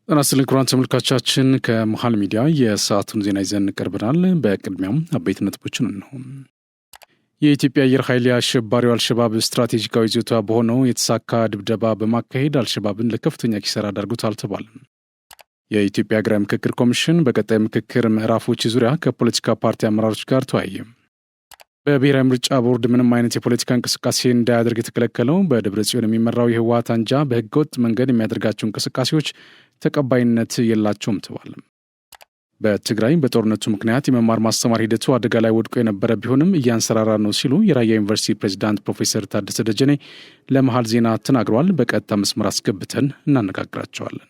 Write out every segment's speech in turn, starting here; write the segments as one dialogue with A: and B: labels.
A: ጤና ይስጥልኝ ክቡራን ተመልካቾቻችን፣ ከመሃል ሚዲያ የሰዓቱን ዜና ይዘን ቀርበናል። በቅድሚያም አበይት ነጥቦችን እንሆ። የኢትዮጵያ አየር ኃይል የአሸባሪው አልሸባብ ስትራቴጂካዊ ይዞታ በሆነው የተሳካ ድብደባ በማካሄድ አልሸባብን ለከፍተኛ ኪሳራ ዳርጎታል ተባለ። የኢትዮጵያ ሀገራዊ ምክክር ኮሚሽን በቀጣይ ምክክር ምዕራፎች ዙሪያ ከፖለቲካ ፓርቲ አመራሮች ጋር ተወያየ። በብሔራዊ ምርጫ ቦርድ ምንም አይነት የፖለቲካ እንቅስቃሴ እንዳያደርግ የተከለከለው በደብረ ጽዮን የሚመራው የህወሓት አንጃ በህገወጥ መንገድ የሚያደርጋቸው እንቅስቃሴዎች ተቀባይነት የላቸውም ተባለ። በትግራይ በጦርነቱ ምክንያት የመማር ማስተማር ሂደቱ አደጋ ላይ ወድቆ የነበረ ቢሆንም እያንሰራራ ነው ሲሉ የራያ ዩኒቨርሲቲ ፕሬዚዳንት ፕሮፌሰር ታደሰ ደጀኔ ለመሃል ዜና ተናግረዋል። በቀጥታ መስመር አስገብተን እናነጋግራቸዋለን።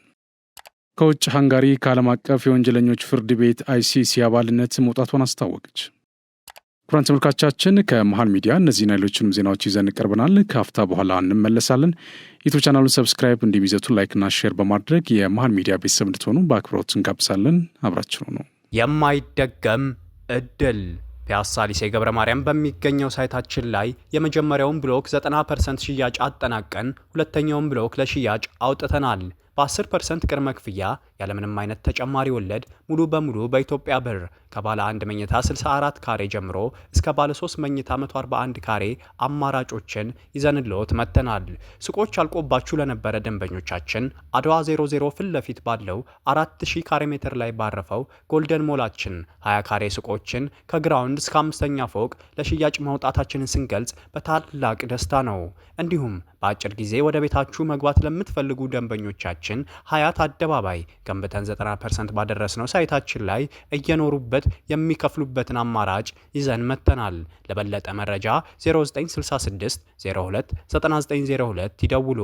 A: ከውጭ ሃንጋሪ ከዓለም አቀፍ የወንጀለኞች ፍርድ ቤት አይሲሲ አባልነት መውጣቷን አስታወቀች። ክቡራን ተመልካቾቻችን ከመሃል ሚዲያ እነዚህና ሌሎችንም ዜናዎች ይዘን ቀርበናል። ከአፍታ በኋላ እንመለሳለን። ዩቲዩብ ቻናሉን ሰብስክራይብ፣ እንዲሁም ላይክና ሼር በማድረግ የመሃል ሚዲያ ቤተሰብ እንድትሆኑ በአክብሮት እንጋብዛለን። አብራችሁ ነው።
B: የማይደገም እድል ፒያሳ ሊሴ ገብረ ማርያም በሚገኘው ሳይታችን ላይ የመጀመሪያውን ብሎክ 90% ሽያጭ አጠናቀን ሁለተኛውን ብሎክ ለሽያጭ አውጥተናል። በ10% ቅድመ ክፍያ ያለምንም አይነት ተጨማሪ ወለድ ሙሉ በሙሉ በኢትዮጵያ ብር ከባለ 1 መኝታ 64 ካሬ ጀምሮ እስከ ባለ 3 መኝታ 141 ካሬ አማራጮችን ይዘንልዎት መጥተናል። ሱቆች አልቆባችሁ ለነበረ ደንበኞቻችን አድዋ 00 ፊት ለፊት ባለው 4000 ካሬ ሜትር ላይ ባረፈው ጎልደን ሞላችን 20 ካሬ ሱቆችን ከግራውንድ እስከ 5ኛ ፎቅ ለሽያጭ ማውጣታችንን ስንገልጽ በታላቅ ደስታ ነው። እንዲሁም በአጭር ጊዜ ወደ ቤታችሁ መግባት ለምትፈልጉ ደንበኞቻችን ሀያት አደባባይ ገንብተን 90% ባደረስነው ሳይታችን ላይ እየኖሩበት የሚከፍሉበትን አማራጭ ይዘን መጥተናል። ለበለጠ መረጃ 0966 02 9902 ይደውሉ።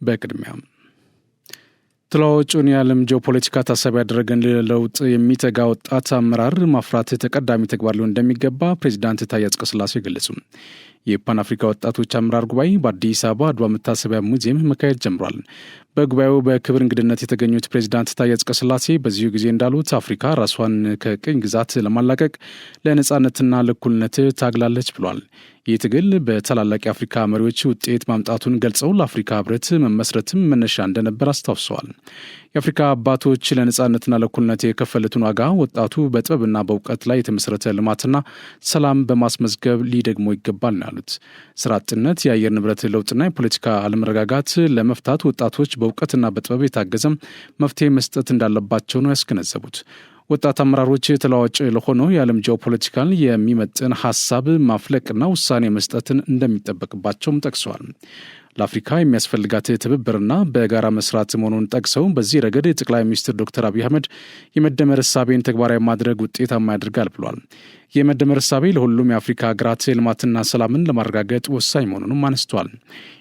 A: በቅድሚያ ተለዋዋጩን የዓለም ጂኦፖለቲካ ታሳቢ ያደረገን ለውጥ የሚተጋ ወጣት አመራር ማፍራት ተቀዳሚ ተግባር ሊሆን እንደሚገባ ፕሬዚዳንት ታዬ አጽቀሥላሴ ገለጹ። የፓን አፍሪካ ወጣቶች አመራር ጉባኤ በአዲስ አበባ አድዋ መታሰቢያ ሙዚየም መካሄድ ጀምሯል። በጉባኤው በክብር እንግድነት የተገኙት ፕሬዚዳንት ታዬ አጽቀሥላሴ በዚሁ ጊዜ እንዳሉት አፍሪካ ራሷን ከቅኝ ግዛት ለማላቀቅ ለነጻነትና ለእኩልነት ታግላለች ብሏል። ይህ ትግል በታላላቅ የአፍሪካ መሪዎች ውጤት ማምጣቱን ገልጸው ለአፍሪካ ሕብረት መመስረትም መነሻ እንደነበር አስታውሰዋል። የአፍሪካ አባቶች ለነጻነትና ለእኩልነት የከፈሉትን ዋጋ ወጣቱ በጥበብና በእውቀት ላይ የተመሰረተ ልማትና ሰላም በማስመዝገብ ሊደግሞ ይገባል ነው ያሉት። ስራ አጥነት፣ የአየር ንብረት ለውጥና የፖለቲካ አለመረጋጋት ለመፍታት ወጣቶች በእውቀትና በጥበብ የታገዘም መፍትሄ መስጠት እንዳለባቸው ነው ያስገነዘቡት። ወጣት አመራሮች ተለዋዋጭ ለሆነው የዓለም ጂኦፖለቲካል የሚመጥን ሀሳብ ማፍለቅና ውሳኔ መስጠትን እንደሚጠበቅባቸውም ጠቅሰዋል። ለአፍሪካ የሚያስፈልጋት ትብብርና በጋራ መስራት መሆኑን ጠቅሰው በዚህ ረገድ ጠቅላይ ሚኒስትር ዶክተር አብይ አህመድ የመደመር እሳቤን ተግባራዊ ማድረግ ውጤታማ ያደርጋል ብሏል። የመደመር እሳቤ ለሁሉም የአፍሪካ ሀገራት ልማትና ሰላምን ለማረጋገጥ ወሳኝ መሆኑንም አነስቷል።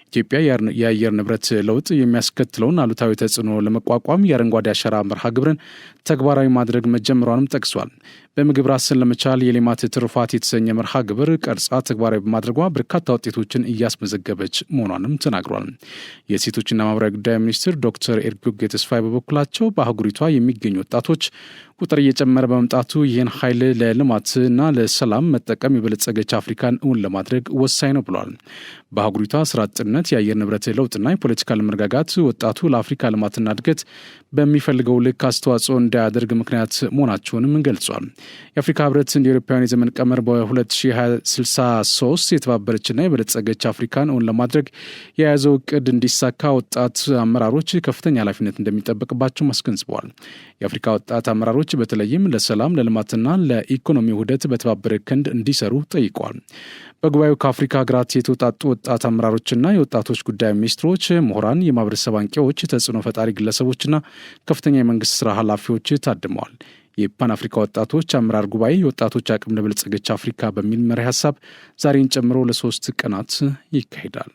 A: ኢትዮጵያ የአየር ንብረት ለውጥ የሚያስከትለውን አሉታዊ ተጽዕኖ ለመቋቋም የአረንጓዴ አሻራ መርሃ ግብርን ተግባራዊ ማድረግ መጀመሯንም ጠቅሷል። በምግብ ራስን ለመቻል የሌማት ትሩፋት የተሰኘ መርሃ ግብር ቀርጻ ተግባራዊ በማድረጓ በርካታ ውጤቶችን እያስመዘገበች መሆኗንም ተናግሯል። የሴቶችና ማህበራዊ ጉዳይ ሚኒስትር ዶክተር ኤርጎጌ ተስፋዬ በበኩላቸው በአህጉሪቷ የሚገኙ ወጣቶች ቁጥር እየጨመረ በመምጣቱ ይህን ኃይል ለልማትና ለሰላም መጠቀም የበለጸገች አፍሪካን እውን ለማድረግ ወሳኝ ነው ብሏል። በአህጉሪቷ ስራ አጥነት፣ የአየር ንብረት ለውጥና የፖለቲካ አለመረጋጋት ወጣቱ ለአፍሪካ ልማትና እድገት በሚፈልገው ልክ አስተዋጽኦ እንዳያደርግ ምክንያት መሆናቸውንም ገልጿል። የአፍሪካ ሕብረት እንደ አውሮፓውያን የዘመን ቀመር በ2063 የተባበረችና የበለጸገች አፍሪካን እውን ለማድረግ የያዘው እቅድ እንዲሳካ ወጣት አመራሮች ከፍተኛ ኃላፊነት እንደሚጠበቅባቸው አስገንዝበዋል። የአፍሪካ ወጣት አመራሮች በተለይም ለሰላም፣ ለልማትና ለኢኮኖሚ ውህደት በተባበረ ክንድ እንዲሰሩ ጠይቀዋል። በጉባኤው ከአፍሪካ ሀገራት የተውጣጡ ወጣት አመራሮችና የወጣቶች ጉዳይ ሚኒስትሮች፣ ምሁራን፣ የማህበረሰብ አንቂዎች፣ ተጽዕኖ ፈጣሪ ግለሰቦችና ከፍተኛ የመንግስት ስራ ኃላፊዎች ታድመዋል። የፓን አፍሪካ ወጣቶች አመራር ጉባኤ የወጣቶች አቅም ለበለጸገች አፍሪካ በሚል መሪ ሀሳብ ዛሬን ጨምሮ ለ3 ቀናት ይካሄዳል።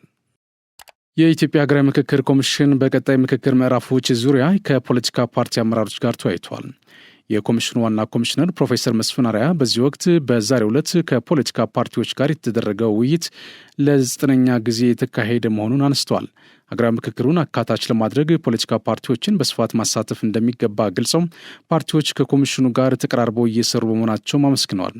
A: የኢትዮጵያ ሀገራዊ ምክክር ኮሚሽን በቀጣይ ምክክር ምዕራፎች ዙሪያ ከፖለቲካ ፓርቲ አመራሮች ጋር ተወያይቷል። የኮሚሽኑ ዋና ኮሚሽነር ፕሮፌሰር መስፍን አርአያ በዚህ ወቅት በዛሬው ዕለት ከፖለቲካ ፓርቲዎች ጋር የተደረገው ውይይት ለ9ኛ ጊዜ የተካሄደ መሆኑን አነስተዋል። ሀገራዊ ምክክሩን አካታች ለማድረግ ፖለቲካ ፓርቲዎችን በስፋት ማሳተፍ እንደሚገባ ገልጸው ፓርቲዎች ከኮሚሽኑ ጋር ተቀራርበው እየሰሩ በመሆናቸውም አመስግነዋል።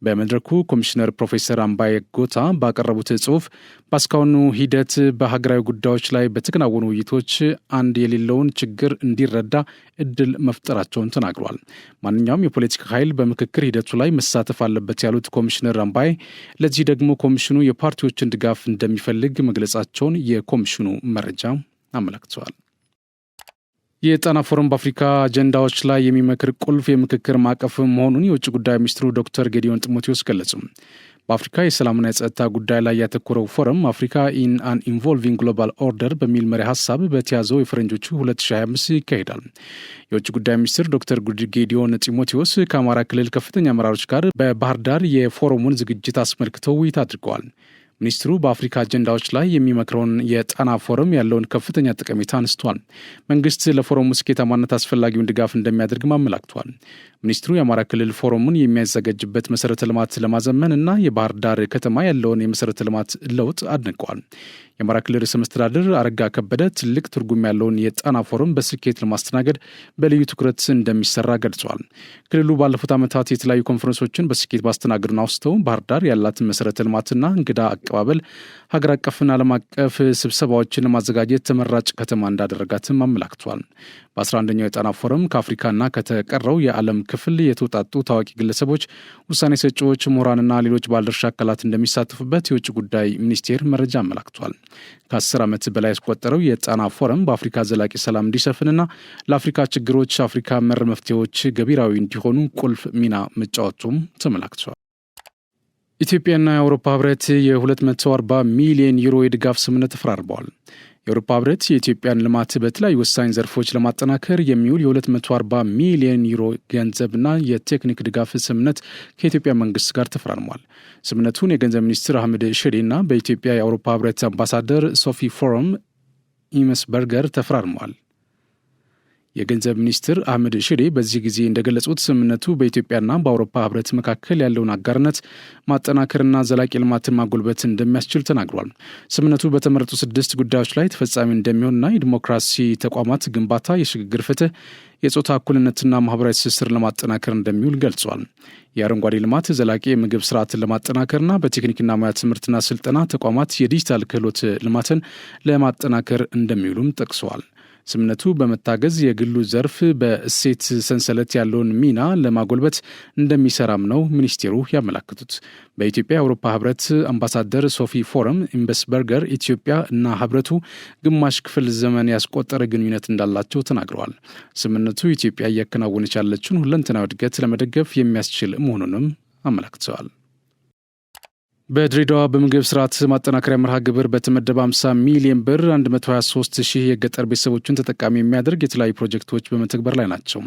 A: በመድረኩ ኮሚሽነር ፕሮፌሰር አምባዬ ጎታ ባቀረቡት ጽሑፍ በእስካሁኑ ሂደት በሀገራዊ ጉዳዮች ላይ በተከናወኑ ውይይቶች አንድ የሌለውን ችግር እንዲረዳ እድል መፍጠራቸውን ተናግሯል። ማንኛውም የፖለቲካ ኃይል በምክክር ሂደቱ ላይ መሳተፍ አለበት ያሉት ኮሚሽነር አምባዬ ለዚህ ደግሞ ኮሚሽኑ የፓርቲዎችን ድጋፍ እንደሚፈልግ መግለጻቸውን የኮሚሽኑ መረጃ አመላክተዋል። የጣና ፎረም በአፍሪካ አጀንዳዎች ላይ የሚመክር ቁልፍ የምክክር ማዕቀፍ መሆኑን የውጭ ጉዳይ ሚኒስትሩ ዶክተር ጌዲዮን ጢሞቴዎስ ገለጹ። በአፍሪካ የሰላምና የጸጥታ ጉዳይ ላይ ያተኮረው ፎረም አፍሪካ ኢን አን ኢንቮልቪንግ ግሎባል ኦርደር በሚል መሪ ሀሳብ በተያዘው የፈረንጆቹ 2025 ይካሄዳል። የውጭ ጉዳይ ሚኒስትር ዶክተር ጌዲዮን ጢሞቴዎስ ከአማራ ክልል ከፍተኛ አመራሮች ጋር በባህር ዳር የፎረሙን ዝግጅት አስመልክተው ውይይት አድርገዋል። ሚኒስትሩ በአፍሪካ አጀንዳዎች ላይ የሚመክረውን የጣና ፎረም ያለውን ከፍተኛ ጠቀሜታ አንስቷል። መንግስት ለፎረሙ ስኬታማነት አስፈላጊውን ድጋፍ እንደሚያደርግም አመላክቷል። ሚኒስትሩ የአማራ ክልል ፎረሙን የሚያዘጋጅበት መሰረተ ልማት ለማዘመን እና የባህር ዳር ከተማ ያለውን የመሰረተ ልማት ለውጥ አድንቀዋል። የአማራ ክልል ርዕሰ መስተዳድር አረጋ ከበደ ትልቅ ትርጉም ያለውን የጣና ፎረም በስኬት ለማስተናገድ በልዩ ትኩረት እንደሚሰራ ገልጸዋል። ክልሉ ባለፉት ዓመታት የተለያዩ ኮንፈረንሶችን በስኬት ማስተናገዱን አውስተው ባህር ዳር ያላትን መሰረተ ልማትና እንግዳ አቀባበል ሀገር አቀፍና ዓለም አቀፍ ስብሰባዎችን ለማዘጋጀት ተመራጭ ከተማ እንዳደረጋትም አመላክቷል። በ11ኛው የጣና ፎረም ከአፍሪካና ከተቀረው የዓለም ክፍል የተውጣጡ ታዋቂ ግለሰቦች፣ ውሳኔ ሰጪዎች፣ ምሁራንና ሌሎች ባለድርሻ አካላት እንደሚሳተፉበት የውጭ ጉዳይ ሚኒስቴር መረጃ አመላክቷል። ከ10 ዓመት በላይ ያስቆጠረው የጣና ፎረም በአፍሪካ ዘላቂ ሰላም እንዲሰፍንና ለአፍሪካ ችግሮች አፍሪካ መር መፍትሄዎች ገቢራዊ እንዲሆኑ ቁልፍ ሚና መጫወቱም ተመላክቷል። ኢትዮጵያና የአውሮፓ ህብረት የ240 ሚሊዮን ዩሮ የድጋፍ ስምምነት ተፈራርመዋል። የአውሮፓ ህብረት የኢትዮጵያን ልማት በተለያዩ ወሳኝ ዘርፎች ለማጠናከር የሚውል የ240 ሚሊዮን ዩሮ ገንዘብና የቴክኒክ ድጋፍ ስምምነት ከኢትዮጵያ መንግስት ጋር ተፈራርሟል። ስምምነቱን የገንዘብ ሚኒስትር አህመድ ሺዴና በኢትዮጵያ የአውሮፓ ህብረት አምባሳደር ሶፊ ፎረም ኢመስበርገር ተፈራርመዋል። የገንዘብ ሚኒስትር አህመድ ሽዴ በዚህ ጊዜ እንደገለጹት ስምምነቱ በኢትዮጵያና በአውሮፓ ህብረት መካከል ያለውን አጋርነት ማጠናከርና ዘላቂ ልማትን ማጎልበት እንደሚያስችል ተናግሯል። ስምምነቱ በተመረጡ 6 ጉዳዮች ላይ ተፈጻሚ እንደሚሆንና የዲሞክራሲ ተቋማት ግንባታ፣ የሽግግር ፍትህ፣ የጾታ እኩልነትና ማህበራዊ ትስስር ለማጠናከር እንደሚውል ገልጿል። የአረንጓዴ ልማት ዘላቂ የምግብ ስርዓትን ለማጠናከርና በቴክኒክና ሙያ ትምህርትና ስልጠና ተቋማት የዲጂታል ክህሎት ልማትን ለማጠናከር እንደሚውሉም ጠቅሰዋል። ስምምነቱ በመታገዝ የግሉ ዘርፍ በእሴት ሰንሰለት ያለውን ሚና ለማጎልበት እንደሚሰራም ነው ሚኒስቴሩ ያመላክቱት። በኢትዮጵያ የአውሮፓ ህብረት አምባሳደር ሶፊ ፎረም ኢመስበርገር ኢትዮጵያ እና ህብረቱ ግማሽ ክፍል ዘመን ያስቆጠረ ግንኙነት እንዳላቸው ተናግረዋል። ስምምነቱ ኢትዮጵያ እያከናወነች ያለችውን ሁለንተናዊ እድገት ለመደገፍ የሚያስችል መሆኑንም አመላክተዋል። በድሬዳዋ በምግብ ስርዓት ማጠናከሪያ መርሃ ግብር በተመደበ 50 ሚሊዮን ብር 123 ሺህ የገጠር ቤተሰቦችን ተጠቃሚ የሚያደርግ የተለያዩ ፕሮጀክቶች በመተግበር ላይ ናቸው።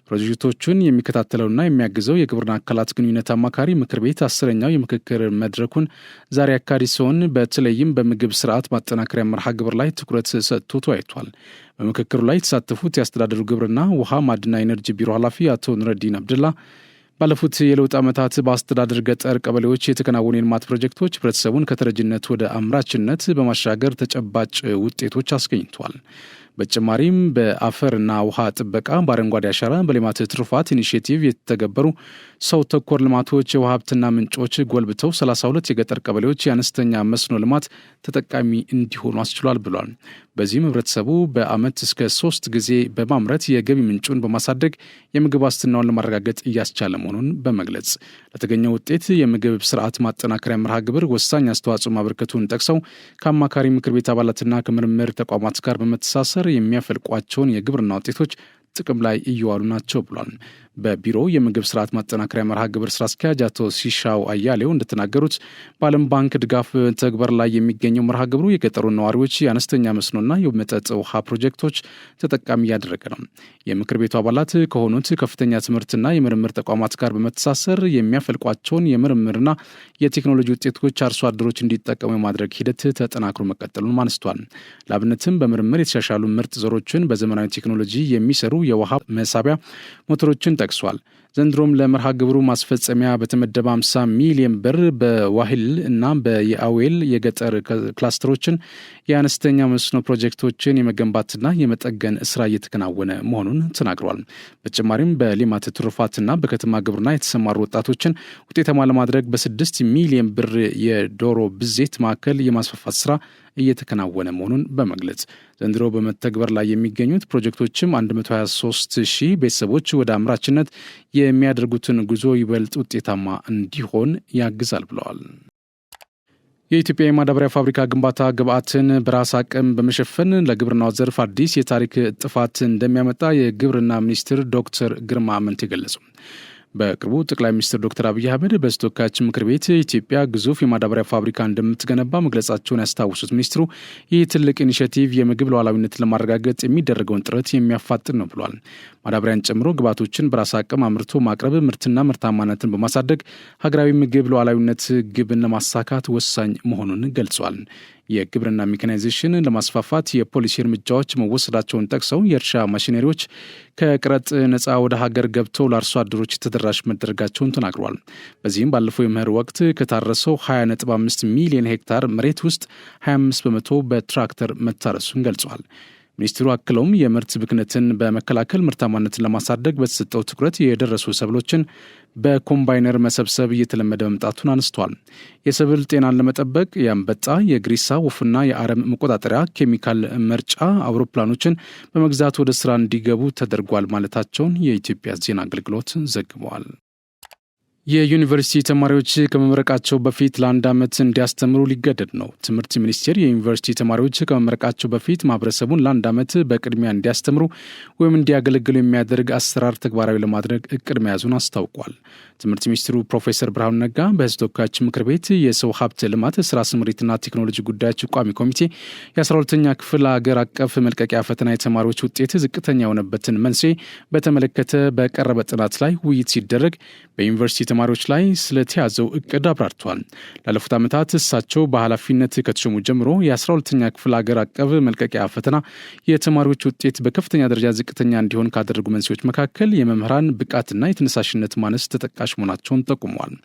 A: ፕሮጀክቶቹን የሚከታተለውና የሚያግዘው የግብርና አካላት ግንኙነት አማካሪ ምክር ቤት 10ኛው የምክክር መድረኩን ዛሬ አካሂዶ ሲሆን በተለይም በምግብ ስርዓት ማጠናከሪያ መርሃ ግብር ላይ ትኩረት ሰጥቶ ተወያይቷል። በምክክሩ ላይ የተሳተፉት የአስተዳደሩ ግብርና፣ ውሃ፣ ማዕድንና ኢነርጂ ቢሮ ኃላፊ አቶ ኑረዲን አብድላ ባለፉት የለውጥ ዓመታት በአስተዳደር ገጠር ቀበሌዎች የተከናወኑ የልማት ፕሮጀክቶች ህብረተሰቡን ከተረጅነት ወደ አምራችነት በማሻገር ተጨባጭ ውጤቶች አስገኝቷል። በተጨማሪም በአፈርና ውሃ ጥበቃ፣ በአረንጓዴ አሻራ፣ በሌማት ትሩፋት ኢኒሽቲቭ የተተገበሩ ሰው ተኮር ልማቶች የውሃ ሀብትና ምንጮች ጎልብተው 32 የገጠር ቀበሌዎች የአነስተኛ መስኖ ልማት ተጠቃሚ እንዲሆኑ አስችሏል ብሏል። በዚህም ህብረተሰቡ በዓመት እስከ 3 ጊዜ በማምረት የገቢ ምንጩን በማሳደግ የምግብ ዋስትናውን ለማረጋገጥ እያስቻለ መሆኑን በመግለጽ ለተገኘው ውጤት የምግብ ስርዓት ማጠናከሪያ መርሃ ግብር ወሳኝ አስተዋጽኦ ማበርከቱን ጠቅሰው ከአማካሪ ምክር ቤት አባላትና ከምርምር ተቋማት ጋር በመተሳሰር የሚያፈልቋቸውን የግብርና ውጤቶች ጥቅም ላይ እየዋሉ ናቸው ብሏል። በቢሮው የምግብ ስርዓት ማጠናከሪያ መርሃ ግብር ስራ አስኪያጅ አቶ ሲሻው አያሌው እንደተናገሩት በዓለም ባንክ ድጋፍ ተግባር ላይ የሚገኘው መርሃ ግብሩ የገጠሩን ነዋሪዎች የአነስተኛ መስኖና የመጠጥ ውሃ ፕሮጀክቶች ተጠቃሚ እያደረገ ነው። የምክር ቤቱ አባላት ከሆኑት ከፍተኛ ትምህርትና የምርምር ተቋማት ጋር በመተሳሰር የሚያፈልቋቸውን የምርምርና የቴክኖሎጂ ውጤቶች አርሶ አደሮች እንዲጠቀሙ የማድረግ ሂደት ተጠናክሮ መቀጠሉን አንስቷል። ለአብነትም በምርምር የተሻሻሉ ምርጥ ዘሮችን በዘመናዊ ቴክኖሎጂ የሚሰሩ የውሃ መሳቢያ ሞተሮችን ጠቅሷል። ዘንድሮም ለመርሃ ግብሩ ማስፈጸሚያ በተመደበ 50 ሚሊዮን ብር በዋሂል እና በየአዌል የገጠር ክላስተሮችን የአነስተኛ መስኖ ፕሮጀክቶችን የመገንባትና የመጠገን ስራ እየተከናወነ መሆኑን ተናግረዋል። በተጨማሪም በሌማት ትሩፋትና በከተማ ግብርና የተሰማሩ ወጣቶችን ውጤታማ ለማድረግ በ6 ሚሊዮን ብር የዶሮ ብዜት ማዕከል የማስፋፋት ስራ እየተከናወነ መሆኑን በመግለጽ ዘንድሮ በመተግበር ላይ የሚገኙት ፕሮጀክቶችም 123 ሺህ ቤተሰቦች ወደ አምራችነት የሚያደርጉትን ጉዞ ይበልጥ ውጤታማ እንዲሆን ያግዛል ብለዋል። የኢትዮጵያ የማዳበሪያ ፋብሪካ ግንባታ ግብዓትን በራስ አቅም በመሸፈን ለግብርናው ዘርፍ አዲስ የታሪክ ጥፋት እንደሚያመጣ የግብርና ሚኒስትር ዶክተር ግርማ አመንቴ ገለጹ። በቅርቡ ጠቅላይ ሚኒስትር ዶክተር አብይ አህመድ በተወካዮች ምክር ቤት ኢትዮጵያ ግዙፍ የማዳበሪያ ፋብሪካ እንደምትገነባ መግለጻቸውን ያስታወሱት ሚኒስትሩ ይህ ትልቅ ኢኒሼቲቭ የምግብ ሉዓላዊነትን ለማረጋገጥ የሚደረገውን ጥረት የሚያፋጥን ነው ብሏል። ማዳበሪያን ጨምሮ ግብዓቶችን በራስ አቅም አምርቶ ማቅረብ ምርትና ምርታማነትን በማሳደግ ሀገራዊ ምግብ ሉዓላዊነት ግብን ለማሳካት ወሳኝ መሆኑን ገልጿል። የግብርና ሜካናይዜሽን ለማስፋፋት የፖሊሲ እርምጃዎች መወሰዳቸውን ጠቅሰው የእርሻ ማሽነሪዎች ከቀረጥ ነፃ ወደ ሀገር ገብተው ለአርሶ አደሮች ተደራሽ መደረጋቸውን ተናግረዋል። በዚህም ባለፈው የመኸር ወቅት ከታረሰው 20.5 ሚሊዮን ሄክታር መሬት ውስጥ 25 በመቶ በትራክተር መታረሱን ገልጸዋል። ሚኒስትሩ አክለውም የምርት ብክነትን በመከላከል ምርታማነትን ለማሳደግ በተሰጠው ትኩረት የደረሱ ሰብሎችን በኮምባይነር መሰብሰብ እየተለመደ መምጣቱን አንስተዋል። የሰብል ጤናን ለመጠበቅ የአንበጣ፣ የግሪሳ ወፍና የአረም መቆጣጠሪያ ኬሚካል መርጫ አውሮፕላኖችን በመግዛት ወደ ስራ እንዲገቡ ተደርጓል ማለታቸውን የኢትዮጵያ ዜና አገልግሎት ዘግበዋል። የዩኒቨርሲቲ ተማሪዎች ከመመረቃቸው በፊት ለ1 ዓመት እንዲያስተምሩ ሊገደድ ነው። ትምህርት ሚኒስቴር የዩኒቨርሲቲ ተማሪዎች ከመመረቃቸው በፊት ማህበረሰቡን ለ1 ዓመት በቅድሚያ እንዲያስተምሩ ወይም እንዲያገለግሉ የሚያደርግ አሰራር ተግባራዊ ለማድረግ እቅድ መያዙን አስታውቋል። ትምህርት ሚኒስትሩ ፕሮፌሰር ብርሃኑ ነጋ በሕዝብ ተወካዮች ምክር ቤት የሰው ሀብት ልማት ስራ ስምሪትና ቴክኖሎጂ ጉዳዮች ቋሚ ኮሚቴ የ12ኛ ክፍል ሀገር አቀፍ መልቀቂያ ፈተና የተማሪዎች ውጤት ዝቅተኛ የሆነበትን መንስኤ በተመለከተ በቀረበ ጥናት ላይ ውይይት ሲደረግ በዩኒቨርሲቲ ተማሪዎች ላይ ስለተያዘው እቅድ አብራርተዋል። ላለፉት ዓመታት እሳቸው በኃላፊነት ከተሾሙ ጀምሮ የ12ኛ ክፍል ሀገር አቀፍ መልቀቂያ ፈተና የተማሪዎች ውጤት በከፍተኛ ደረጃ ዝቅተኛ እንዲሆን ካደረጉ መንስኤዎች መካከል የመምህራን ብቃትና የተነሳሽነት ማነስ ተጠቃሽ መሆናቸውን ጠቁመዋል።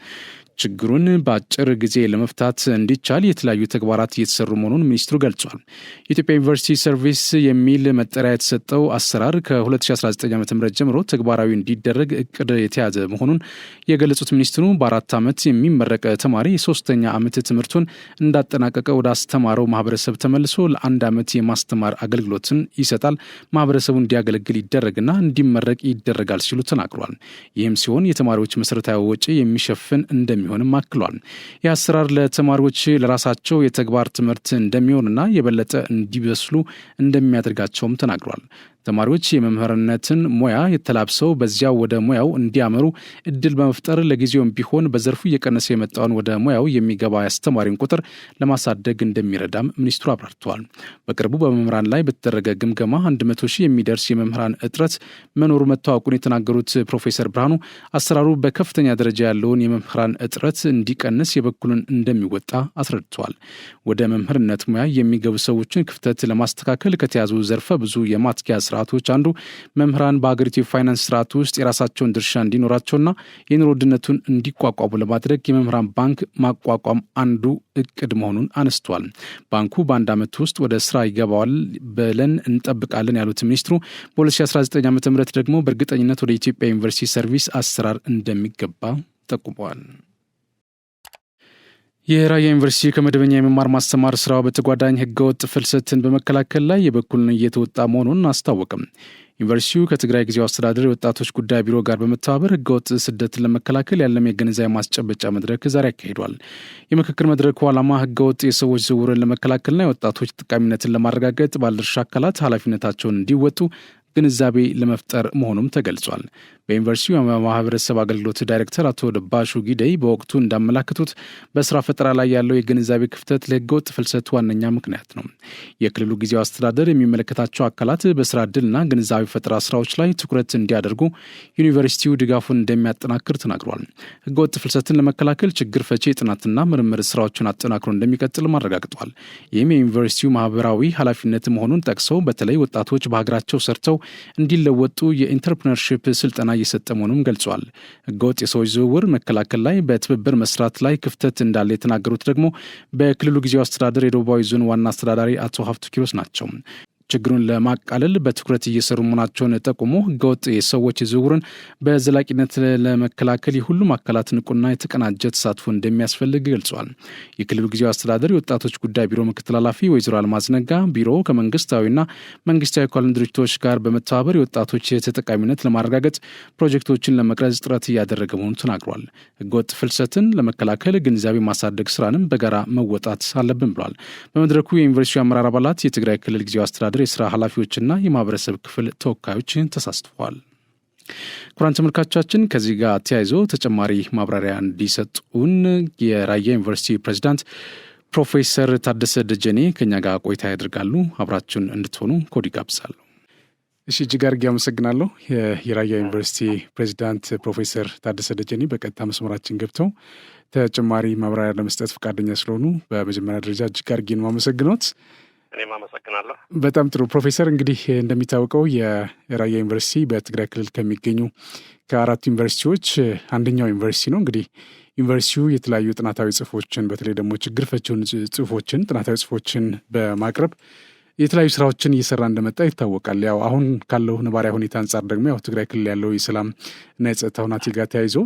A: ችግሩን በአጭር ጊዜ ለመፍታት እንዲቻል የተለያዩ ተግባራት እየተሰሩ መሆኑን ሚኒስትሩ ገልጿል። የኢትዮጵያ ዩኒቨርሲቲ ሰርቪስ የሚል መጠሪያ የተሰጠው አሰራር ከ2019 ዓ.ም ጀምሮ ተግባራዊ እንዲደረግ እቅድ የተያዘ መሆኑን የገለጹት ሚኒስትሩ በ4 ዓመት የሚመረቅ ተማሪ የ3ኛ ዓመት ትምህርቱን እንዳጠናቀቀ ወደ አስተማረው ማህበረሰብ ተመልሶ ለ1 ዓመት የማስተማር አገልግሎትን ይሰጣል፣ ማህበረሰቡ እንዲያገለግል ይደረግና እንዲመረቅ ይደረጋል ሲሉ ተናግሯል። ይህም ሲሆን የተማሪዎች መሰረታዊ ወጪ የሚሸፍን እንደሚሆንም አክሏል። የአሰራር ለተማሪዎች ለራሳቸው የተግባር ትምህርት እንደሚሆንና የበለጠ እንዲበስሉ እንደሚያደርጋቸውም ተናግሯል። ተማሪዎች የመምህርነትን ሙያ የተላብሰው በዚያው ወደ ሙያው እንዲያመሩ እድል በመፍጠር ለጊዜውም ቢሆን በዘርፉ እየቀነሰ የመጣውን ወደ ሙያው የሚገባ አስተማሪን ቁጥር ለማሳደግ እንደሚረዳም ሚኒስትሩ አብራርተዋል። በቅርቡ በመምህራን ላይ በተደረገ ግምገማ 100,000 የሚደርስ የመምህራን እጥረት መኖሩ መታወቁን የተናገሩት ፕሮፌሰር ብርሃኑ አሰራሩ በከፍተኛ ደረጃ ያለውን የመምህራን እጥረት እንዲቀንስ የበኩሉን እንደሚወጣ አስረድተዋል። ወደ መምህርነት ሙያ የሚገቡ ሰዎችን ክፍተት ለማስተካከል ከተያዙ ዘርፈ ብዙ የማትጊያ ስርዓቶች አንዱ መምህራን በሀገሪቱ የፋይናንስ ስርዓት ውስጥ የራሳቸውን ድርሻ እንዲኖራቸውና የኑሮ ውድነቱን እንዲቋቋሙ ለማድረግ የመምህራን ባንክ ማቋቋም አንዱ እቅድ መሆኑን አነስቷል። ባንኩ በ1 ዓመት ውስጥ ወደ ስራ ይገባዋል ብለን እንጠብቃለን ያሉት ሚኒስትሩ በ2019 ዓ.ም ደግሞ በእርግጠኝነት ወደ ኢትዮጵያ ዩኒቨርሲቲ ሰርቪስ አሰራር እንደሚገባ ጠቁመዋል። የራያ ዩኒቨርሲቲ ከመደበኛ የመማር ማስተማር ስራው በተጓዳኝ ህገወጥ ፍልሰትን በመከላከል ላይ የበኩሉን እየተወጣ መሆኑን አስታወቅም። ዩኒቨርሲቲው ከትግራይ ጊዜያዊ አስተዳደር የወጣቶች ጉዳይ ቢሮ ጋር በመተባበር ህገወጥ ስደትን ለመከላከል ያለም የግንዛቤ ማስጨበጫ መድረክ ዛሬ አካሂዷል። የምክክር መድረኩ ዓላማ ህገወጥ የሰዎች ዝውውርን ለመከላከልና የወጣቶች ተጠቃሚነትን ለማረጋገጥ ባለድርሻ አካላት ኃላፊነታቸውን እንዲወጡ ግንዛቤ ለመፍጠር መሆኑም ተገልጿል። በዩኒቨርሲቲው የማህበረሰብ አገልግሎት ዳይሬክተር አቶ ደባሹ ጊደይ በወቅቱ እንዳመላከቱት በስራ ፈጠራ ላይ ያለው የግንዛቤ ክፍተት ለህገወጥ ፍልሰት ዋነኛ ምክንያት ነው። የክልሉ ጊዜያዊ አስተዳደር የሚመለከታቸው አካላት በስራ ዕድልና ግንዛቤ ፈጠራ ስራዎች ላይ ትኩረት እንዲያደርጉ ዩኒቨርሲቲው ድጋፉን እንደሚያጠናክር ተናግሯል። ህገወጥ ፍልሰትን ለመከላከል ችግር ፈቺ የጥናትና ምርምር ስራዎችን አጠናክሮ እንደሚቀጥል አረጋግጧል። ይህም የዩኒቨርሲቲው ማህበራዊ ኃላፊነት መሆኑን ጠቅሰው በተለይ ወጣቶች በሀገራቸው ሰርተው እንዲለወጡ የኢንተርፕረነርሺፕ ስልጠና እየሰጠ መሆኑን ገልጿል። ህገወጥ የሰዎች ዝውውር መከላከል ላይ በትብብር መስራት ላይ ክፍተት እንዳለ የተናገሩት ደግሞ በክልሉ ጊዜያዊ አስተዳደር የደቡባዊ ዞን ዋና አስተዳዳሪ አቶ ሀፍቱ ኪሮስ ናቸው። ችግሩን ለማቃለል በትኩረት እየሰሩ መሆናቸውን ጠቁሞ ህገወጥ የሰዎች ዝውውርን በዘላቂነት ለመከላከል የሁሉም አካላት ንቁና የተቀናጀ ተሳትፎ እንደሚያስፈልግ ገልጿል። የክልሉ ጊዜያዊ አስተዳደር የወጣቶች ጉዳይ ቢሮ ምክትል ኃላፊ ወይዘሮ አልማዝ ነጋ ቢሮ ከመንግስታዊና መንግስታዊ ካልሆኑ ድርጅቶች ጋር በመተባበር የወጣቶች ተጠቃሚነት ለማረጋገጥ ፕሮጀክቶችን ለመቅረጽ ጥረት እያደረገ መሆኑን ተናግሯል። ህገወጥ ፍልሰትን ለመከላከል ግንዛቤ ማሳደግ ስራንም በጋራ መወጣት አለብን ብሏል። በመድረኩ የዩኒቨርሲቲ አመራር አባላት፣ የትግራይ ክልል ጊዜያዊ አስተዳደር የስራ ኃላፊዎችና የማህበረሰብ ክፍል ተወካዮች ተሳትፈዋል። ክቡራን ተመልካቾቻችን ከዚህ ጋር ተያይዞ ተጨማሪ ማብራሪያ እንዲሰጡን የራያ ዩኒቨርሲቲ ፕሬዝዳንት ፕሮፌሰር ታደሰ ደጀኔ ከኛ ጋር ቆይታ ያደርጋሉ። አብራችሁን እንድትሆኑ ኮዲ ጋብዛለሁ። እሺ፣ እጅግ አድርጌ አመሰግናለሁ። የራያ ዩኒቨርሲቲ ፕሬዝዳንት ፕሮፌሰር ታደሰ ደጀኔ በቀጥታ መስመራችን ገብተው ተጨማሪ ማብራሪያ ለመስጠት ፈቃደኛ ስለሆኑ በመጀመሪያ ደረጃ እጅግ አድርጌ ነው የማመሰግነዎት።
C: እኔም አመሰግናለሁ።
A: በጣም ጥሩ ፕሮፌሰር፣ እንግዲህ እንደሚታወቀው የራያ ዩኒቨርሲቲ በትግራይ ክልል ከሚገኙ ከ4 ዩኒቨርሲቲዎች አንደኛው ዩኒቨርሲቲ ነው። እንግዲህ ዩኒቨርሲቲው የተለያዩ ጥናታዊ ጽሁፎችን በተለይ ደግሞ ችግር ፈቺውን ጽሁፎችን ጥናታዊ ጽሁፎችን በማቅረብ የተለያዩ ስራዎችን እየሰራ እንደመጣ ይታወቃል። ያው አሁን ካለው ነባራዊ ሁኔታ አንጻር ደግሞ ያው ትግራይ ክልል ያለው የሰላም እና የጸጥታ ሁኔታ ጋር ተያይዞ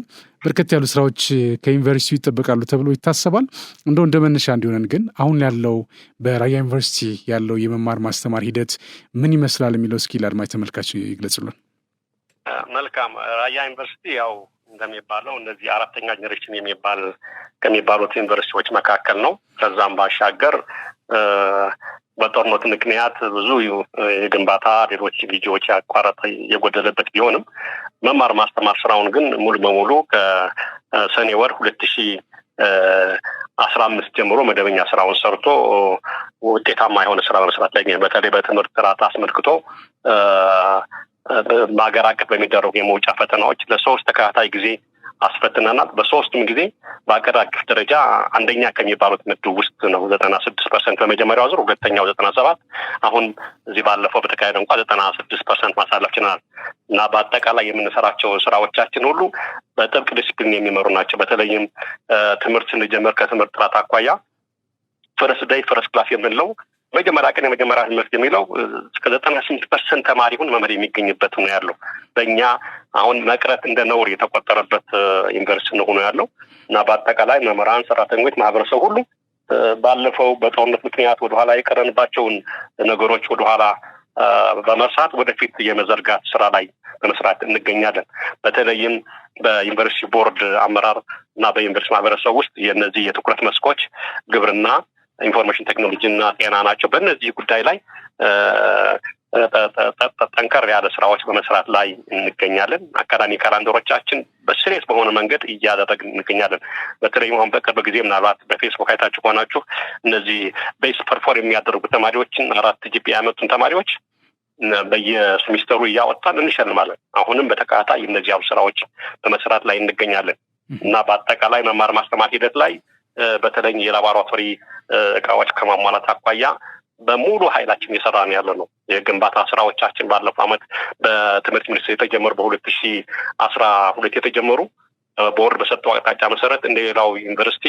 A: በርከት ያሉ ስራዎች ከዩኒቨርሲቲው ይጠበቃሉ ተብሎ ይታሰባል። እንደ መነሻ እንዲሆነን ግን አሁን ያለው በራያ ዩኒቨርሲቲ ያለው የመማር ማስተማር ሂደት ምን ይመስላል የሚለው እስኪ ለአድማጭ ተመልካች ይግለጹልን።
C: መልካም። ራያ ዩኒቨርሲቲ ያው እንደሚባለው እነዚህ 4ኛ ጀነሬሽን ከሚባሉት ዩኒቨርሲቲዎች መካከል ነው። ከዛም ባሻገር በጦርነት ምክንያት ብዙ የግንባታ ሌሎች ቪዲዮዎች ያቋረጠ የጎደለበት ቢሆንም መማር ማስተማር ስራውን ግን ሙሉ በሙሉ ከሰኔ ወር 2015 ጀምሮ መደበኛ ስራውን ሰርቶ ውጤታማ የሆነ ስራ መስራት ላይ ነው። በተለይ በትምህርት ጥራት አስመልክቶ በአገር አቀፍ በሚደረጉ የመውጫ ፈተናዎች ለ3 ተከታታይ ጊዜ አስፈትነናል። በሶስቱም ጊዜ በአገር አቀፍ ደረጃ አንደኛ ከሚባሉት ምድብ ውስጥ ነው 96% በመጀመሪያው ዙር፣ ሁለተኛው 97%፣ አሁን እዚህ ባለፈው በተካሄደ እንኳን 96% ማሳለፍ ችለናል እና በአጠቃላይ የምንሰራቸው ስራዎቻችን ሁሉ በጥብቅ ዲሲፕሊን የሚመሩ ናቸው። በተለይም ትምህርት ስንጀምር ከትምህርት ጥራት አኳያ ፈረስ ዳይ ፈረስ ክላስ የምንለው መጀመሪያ ቀን የመጀመሪያ ትምህርት የሚለው እስከ 98% ተማሪውን መምህር የሚገኝበት ነው ያለው። በእኛ አሁን መቅረት እንደ ነውር የተቆጠረበት ዩኒቨርሲቲ ነው ሆኖ ያለው እና በአጠቃላይ መምህራን፣ ሰራተኞች፣ ማህበረሰብ ሁሉ ባለፈው በጦርነት ምክንያት ወደኋላ የቀረንባቸውን ነገሮች ወደኋላ በመርሳት ወደፊት የመዘርጋት ስራ ላይ በመስራት እንገኛለን። በተለይም በዩኒቨርሲቲ ቦርድ አመራር እና በዩኒቨርሲቲ ማህበረሰብ ውስጥ የነዚህ የትኩረት መስኮች ግብርና፣ ኢንፎርሜሽን ቴክኖሎጂ እና ጤና ናቸው። በእነዚህ ጉዳይ ላይ ጠንከር ያለ ስራዎች በመስራት ላይ እንገኛለን። አካዳሚ ካላንደሮቻችን በሲሪየስ በሆነ መንገድ እያደረግን እንገኛለን። በተለይም አሁን በቅርብ ጊዜ ምናልባት በፌስቡክ አይታችሁ ከሆናችሁ እነዚህ ቤስ ፐርፎርም የሚያደርጉ ተማሪዎችን 4 GPA ያመጡን ተማሪዎች በየሴሚስተሩ እያወጣን እንሸልማለን። አሁንም በተከታታይ እነዚህ ስራዎች በመስራት ላይ እንገኛለን እና በአጠቃላይ መማር ማስተማር ሂደት ላይ በተለይ የላቦራቶሪ እቃዎች ከማሟላት አኳያ በሙሉ ኃይላችን እየሰራን ያለ ነው። የግንባታ ስራዎቻችን ባለፈው ዓመት በትምህርት ሚኒስቴር የተጀመሩ በ2012 የተጀመሩ ቦርድ በሰጠው አቅጣጫ መሰረት እንደሌላው ዩኒቨርሲቲ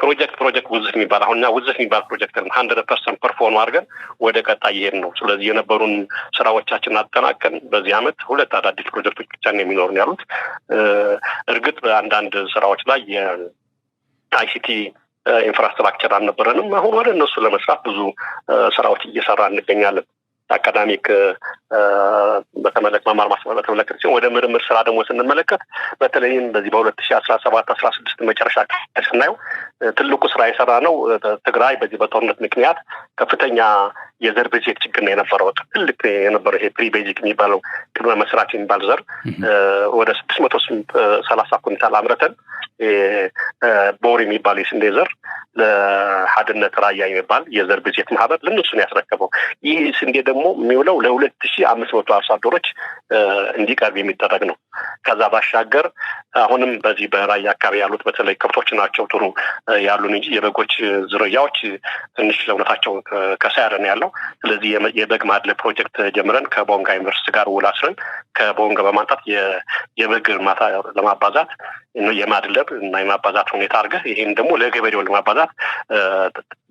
C: ፕሮጀክት ውዝፍ የሚባል አሁንኛ ውዝፍ የሚባል ፕሮጀክት 100% ፐርፎርም አድርገን ወደ ቀጣይ ይሄን ነው። ስለዚህ የነበሩን ስራዎቻችን አጠናቀን በዚህ ዓመት 2 አዳዲስ ፕሮጀክቶች ብቻ ነው የሚኖሩን ያሉት። እርግጥ በአንዳንድ ስራዎች ላይ የአይሲቲ ኢንፍራስትራክቸር አልነበረንም። አሁን ወደ እነሱ ለመስራት ብዙ ስራዎች እየሰራ እንገኛለን። አካዳሚክ በተመለከተ መማር ማስተማር በተመለከተ ሲሆን ወደ ምርምር ስራ ደግሞ ስንመለከት በተለይም በዚህ በ2017-16 መጨረሻ ስናየው ትልቁ ስራ የሰራ ነው ትግራይ በዚህ በጦርነት ምክንያት ከፍተኛ የዘር ብዜት ችግር ነው የነበረው። ትልቅ የነበረው ይሄ ፕሪ ቤዚክ የሚባለው ቅድመ መስራት የሚባል ዘር ወደ 630 ኩንታል አምርተን ቦር የሚባል የስንዴ ዘር ለሀድነት ራያ የሚባል የዘር ብዜት ማህበር ለነሱ ነው ያስረከበው። ይህ ስንዴ ደግሞ የሚውለው ለ2500 አርሶ አደሮች እንዲቀርብ የሚደረግ ነው። ከዛ ባሻገር አሁንም በዚህ በራያ አካባቢ ያሉት በተለይ ከብቶች ናቸው ጥሩ ያሉን እንጂ የበጎች ዝርያዎች ትንሽ ለውነታቸው ከሳያለ ነው ያለው። ስለዚህ የበግ ማድለብ ፕሮጀክት ጀምረን ከቦንጋ ዩኒቨርሲቲ ጋር ውል አስረን ከቦንጋ በማንጣት የበግ ማታ ለማባዛት የማድለብ እና የማባዛት ሁኔታ አድርገህ ይሄን ደግሞ ለገበሬው ለማባዛት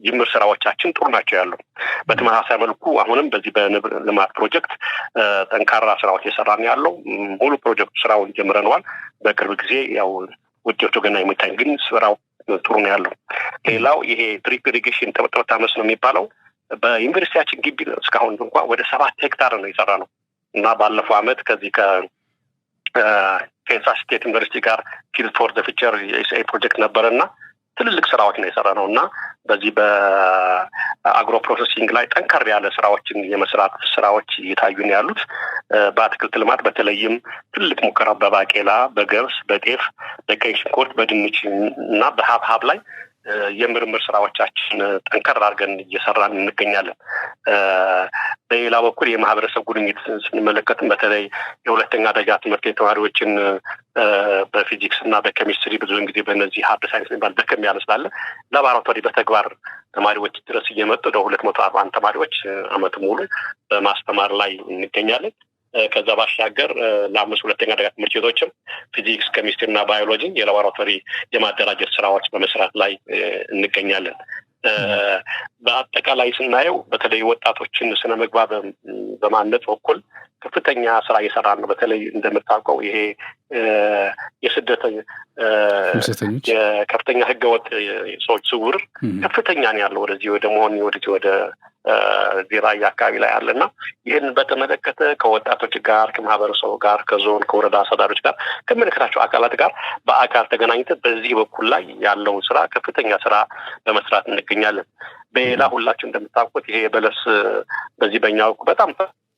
C: ጅምር ስራዎቻችን ጥሩ ናቸው ያለው። በተመሳሳይ መልኩ አሁንም በዚህ በንብ ልማት ፕሮጀክት ጠንካራ ስራዎች እየሰራን ያለው ሙሉ ፕሮጀክቱ ስራውን ጀምረነዋል። በቅርብ ጊዜ ያው ውጤቱ ገና የሚታይ ግን ስራው ጥሩ ነው ያለው። ሌላው ይሄ ድሪፕ ኢሪጌሽን ተመጣጣ መስኖ የሚባለው በዩኒቨርሲቲያችን ግቢ እስካሁን እንኳን ወደ 7 ሄክታር ነው የሰራ ነው እና ባለፈው አመት ከዚህ ከኬንሳስ ስቴት ዩኒቨርሲቲ ጋር ፊልድ ፎር ዘ ፊቸር የኤስኤ ፕሮጀክት ነበረና ትልልቅ ስራዎች ነው የሰራ ነው እና በዚህ በአግሮ ፕሮሰሲንግ ላይ ጠንከር ያለ ስራዎችን የመስራት ስራዎች እየታዩ ነው ያሉት። በአትክልት ልማት በተለይም ትልቅ ሙከራ በባቄላ፣ በገብስ፣ በጤፍ፣ በቀይ ሽንኩርት፣ በድንች እና በሀብሀብ ላይ የምርምር ስራዎቻችን ጠንከር አድርገን እየሰራን እንገኛለን። በሌላ በኩል የማህበረሰብ ጉድኝት ስንመለከትም በተለይ የሁለተኛ ደረጃ ትምህርት ተማሪዎችን በፊዚክስ እና በኬሚስትሪ ብዙውን ጊዜ በእነዚህ ሀርድ ሳይንስ የሚባል ደከም ያለ ስላለ ላቦራቶሪ በተግባር ተማሪዎች ድረስ እየመጡ ለ241 ተማሪዎች አመት ሙሉ በማስተማር ላይ እንገኛለን። ከዛ ባሻገር ለአምስት ሁለተኛ ደረጃ ትምህርት ቤቶችም ፊዚክስ፣ ኬሚስትሪ እና ባዮሎጂ የላቦራቶሪ የማደራጀት ስራዎች በመስራት ላይ እንገኛለን። በአጠቃላይ ስናየው በተለይ ወጣቶችን ስነ ምግባር በማነጽ በኩል ከፍተኛ ስራ እየሰራ ነው። በተለይ እንደምታውቀው ይሄ የስደተኞች የከፍተኛ ህገወጥ ሰዎች ዝውውር ከፍተኛ ነው ያለው ወደዚህ ወደ ራያ አካባቢ ላይ አለና ይህን በተመለከተ ከወጣቶች ጋር ከማህበረሰቡ ጋር ከዞን ከወረዳ አስተዳዳሪዎች ጋር ከሚመለከታቸው አካላት ጋር በአካል ተገናኝተን በዚህ በኩል ላይ ያለውን ስራ ከፍተኛ ስራ በመስራት እንገኛለን። በሌላ ሁላችሁ እንደምታውቁት ይሄ በለስ በዚህ በእኛው በጣም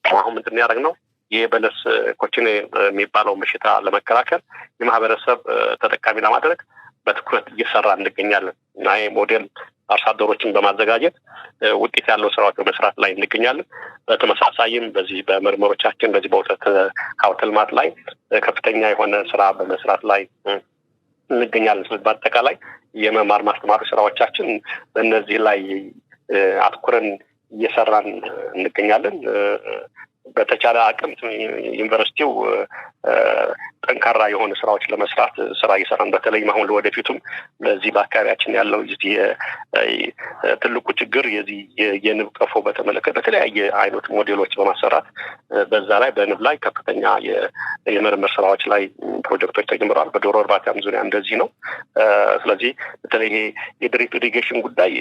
C: አሁን ምንድን ነው ያደረግነው የበለስ ኮችኔ የሚባለው በሽታ ለመከላከል የማህበረሰብ ተጠቃሚ ለማድረግ በትኩረት እየሰራ እንገኛለን እና ይሄ ሞዴል አርሶ አደሮችን በማዘጋጀት ውጤት ያለው ስራዎች በመስራት ላይ እንገኛለን። በተመሳሳይም በዚህ በምርምሮቻችን በዚህ በወተት ሀብት ልማት ላይ ከፍተኛ የሆነ ስራ በመስራት ላይ እንገኛለን። ስለዚህ በአጠቃላይ የመማር ማስተማር ስራዎቻችን በእነዚህ ላይ አትኩረን እየሰራን እንገኛለን። በተቻለ አቅም ዩኒቨርሲቲው ጠንካራ የሆነ ስራዎች ለመስራት ስራ እየሰራን በተለይ አሁን ለወደፊቱም በዚህ በአካባቢያችን ያለው ትልቁ ችግር የንብ ቀፎ በተመለከተ በተለያየ አይነት ሞዴሎች በማሰራት በዛ ላይ በንብ ላይ ከፍተኛ የምርምር ስራዎች ላይ ፕሮጀክቶች ተጀምረዋል። በዶሮ እርባታም ዙሪያ እንደዚህ ነው። ስለዚህ በተለይ የድሪፕ ኢሪጌሽን ጉዳይ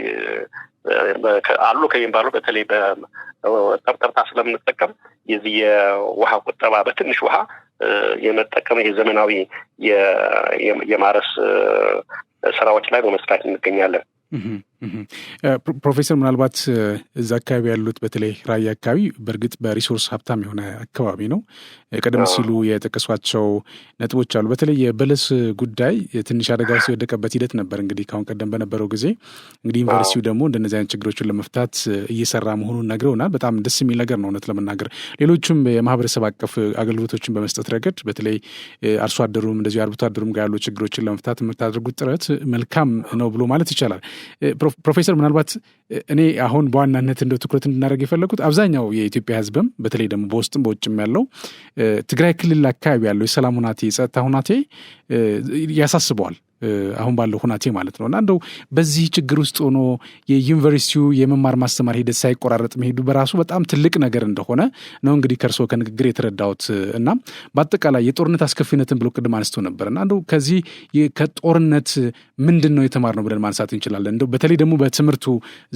C: አሉ ከሚባለው በተለይ በጠርጠርታ ስለምንጠቀም የዚህ የውሃ ቁጠባ በትንሽ ውሃ የመጠቀም የዘመናዊ የማረስ ስራዎች ላይ በመስራት እንገኛለን።
A: ፕሮፌሰር ምናልባት እዛ አካባቢ ያሉት በተለይ ራያ አካባቢ በእርግጥ በሪሶርስ ሀብታም የሆነ አካባቢ ነው። ቀደም ሲሉ የጠቀሷቸው ነጥቦች አሉ። በተለይ የበለስ ጉዳይ ትንሽ አደጋ ውስጥ የወደቀበት ሂደት ነበር። እንግዲህ ካሁን ቀደም በነበረው ጊዜ እንግዲህ ዩኒቨርሲቲው ደግሞ እንደነዚህ አይነት ችግሮችን ለመፍታት እየሰራ መሆኑን ነግረውናል። በጣም ደስ የሚል ነገር ነው እውነት ለመናገር። ሌሎችም የማህበረሰብ አቀፍ አገልግሎቶችን በመስጠት ረገድ በተለይ አርሶ አደሩም እንደዚሁ አርብቶ አደሩም ጋር ያሉ ችግሮችን ለመፍታት የምታደርጉት ጥረት መልካም ነው ብሎ ማለት ይቻላል። ፕሮፌሰር ምናልባት እኔ አሁን በዋናነት እንደው ትኩረት እንድናደርግ የፈለኩት አብዛኛው የኢትዮጵያ ሕዝብም በተለይ ደግሞ በውስጥም በውጭም ያለው ትግራይ ክልል አካባቢ ያለው የሰላም ሁናቴ የጸጥታ ሁናቴ ያሳስበዋል አሁን ባለው ሁናቴ ማለት ነው። እና እንደው በዚህ ችግር ውስጥ ሆኖ የዩኒቨርሲቲው የመማር ማስተማር ሂደት ሳይቆራረጥ መሄዱ በራሱ በጣም ትልቅ ነገር እንደሆነ ነው እንግዲህ ከእርስዎ ከንግግር የተረዳሁት። እና በአጠቃላይ የጦርነት አስከፊነትን ብሎ ቅድም አንስቶ ነበር እና እንደው ከዚህ ከጦርነት ምንድን ነው የተማርነው ብለን ማንሳት እንችላለን? እንደው በተለይ ደግሞ በትምህርቱ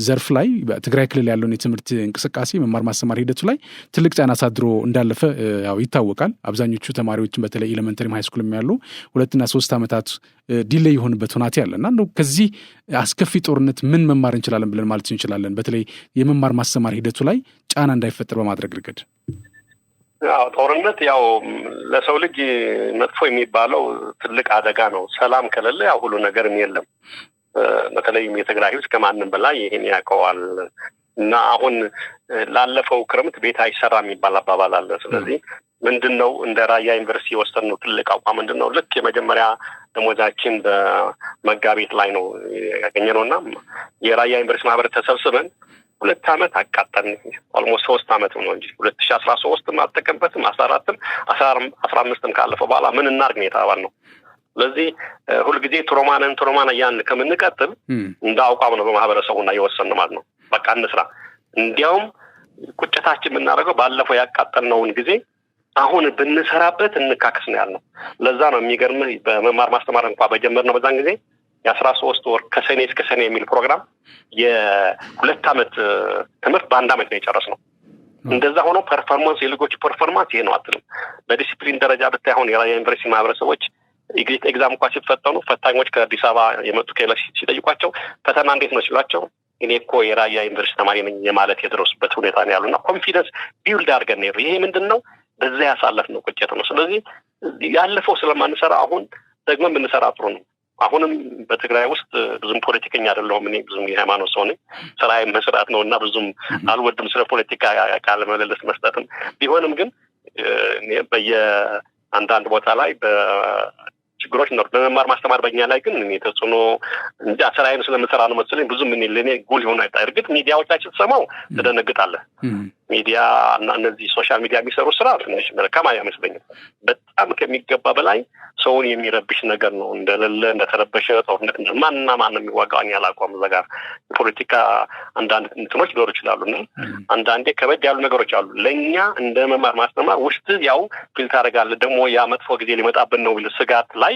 A: ዘርፍ ላይ በትግራይ ክልል ያለውን የትምህርት እንቅስቃሴ መማር ማስተማር ሂደቱ ላይ ትልቅ ጫና አሳድሮ እንዳለፈ ያው ይታወቃል። አብዛኞቹ ተማሪዎችን በተለይ ኤሌመንተሪም ሃይስኩልም ያሉ 2 እና 3 ዓመታት ዲሌይ የሆነበት ሁናቴ አለ እና እንደው ከዚህ አስከፊ ጦርነት ምን መማር እንችላለን ብለን ማለት እንችላለን? በተለይ የመማር ማስተማር ሂደቱ ላይ ጫና እንዳይፈጠር በማድረግ ረገድ።
C: ያው ጦርነት ያው ለሰው ልጅ መጥፎ የሚባለው ትልቅ አደጋ ነው። ሰላም ከሌለ ያው ሁሉ ነገርም የለም። በተለይም የትግራይ ሕዝብ ከማንም በላይ ይሄን ያውቀዋል። እና አሁን ላለፈው ክረምት ቤት አይሰራ የሚባል አባባል አለ። ስለዚህ ምንድነው እንደ ራያ ዩኒቨርሲቲ የወሰድነው ትልቅ አቋም ምንድነው? ልክ የመጀመሪያ ደሞዛችን በመጋቢት ላይ ነው ያገኘነውና የራያ ዩኒቨርሲቲ ማህበር ተሰብስበን 2 ዓመት አቃጠን። ኦልሞስት 3 ዓመት ነው እንጂ 2013 አልተጠቀምበትም 14ም 15ም ካለፈው በኋላ ምን እናርግ ነው የተባልነው። ስለዚህ ሁልጊዜ ትሮማና ያን ከምንቀጥል እንደ አቋም ነው በማህበረሰቡና የወሰንነው ማለት ነው። በቃ እንስራ። እንዲያውም ቁጭታችን የምናደርገው ባለፈው ያቃጠልነውን ጊዜ አሁን ብንሰራበት እንካከስ ነው ያልነው። ለዛ ነው የሚገርምህ በመማር ማስተማር እንኳን በጀመርነው በዛን ጊዜ የ13 ወር ከሰኔ እስከ ሰኔ የሚል ፕሮግራም የ2 ዓመት ትምህርት በ1 ዓመት ነው የጨረስነው። እንደዛ ሆኖ ፐርፎርማንስ የልጆች ፐርፎርማንስ ይሄ ነው አትልም። በዲሲፕሊን ደረጃ ብታይ አሁን የራያ ዩኒቨርሲቲ ማህበረሰቦች ኤግዛም እንኳን ሲፈተኑ ፈታኞች ከአዲስ አበባ የመጡ ከሌላ ሲጠይቋቸው ፈተና እንዴት ነው ሲሏቸው እኔ እኮ የራያ ዩኒቨርሲቲ ተማሪ ነኝ የማለት የደረሱበት ሁኔታ ነው ያሉና ኮንፊደንስ ቢውልድ አድርገን ነው። ይሄ ምንድነው በዛ ያሳለፍነው ቁጭት ነው። ስለዚህ ያለፈው ስለማንሰራ አሁን ደግሞ ብንሰራ ጥሩ ነው። አሁንም በትግራይ ውስጥ ብዙም ፖለቲከኛ አይደለሁም። እኔ ብዙም የሃይማኖት ሰው ነኝ። ስራዬ መስራት ነውና ብዙም አልወድም ስለ ፖለቲካ ቃል መለለስ መስጠትም ቢሆንም ግን በየአንዳንድ ቦታ ላይ ችግሮች ነው። በመማር ማስተማር በእኛ ላይ ግን እኔ ተጽዕኖ እንጂ ስራዬን ስለምሰራ ነው መሰለኝ ብዙም ለኔ ጉል ሆነ አይታይ። እርግጥ ሚዲያዎቻችን ተሰማው ተደነግጣለህ። ሚዲያ እና እነዚህ ሶሻል ሚዲያ የሚሰሩ ስራ ትንሽ መልካም አይመስለኝም። በጣም ከሚገባ በላይ ሰውን የሚረብሽ ነገር ነው። እንደተረበሸ ጦርነት ማን የሚዋጋው ያላቋም ዘጋር ፖለቲካ አንዳንድ እንትኖች ሊኖሩ ይችላሉና አንዳንዴ ከበድ ያሉ ነገሮች አሉ። ለኛ እንደ መማር ማስተማር ውስጥ ያው ፊልተር አደርጋለሁ ደግሞ ያ መጥፎ ጊዜ ሊመጣብን ነው ቢል ስጋት ላይ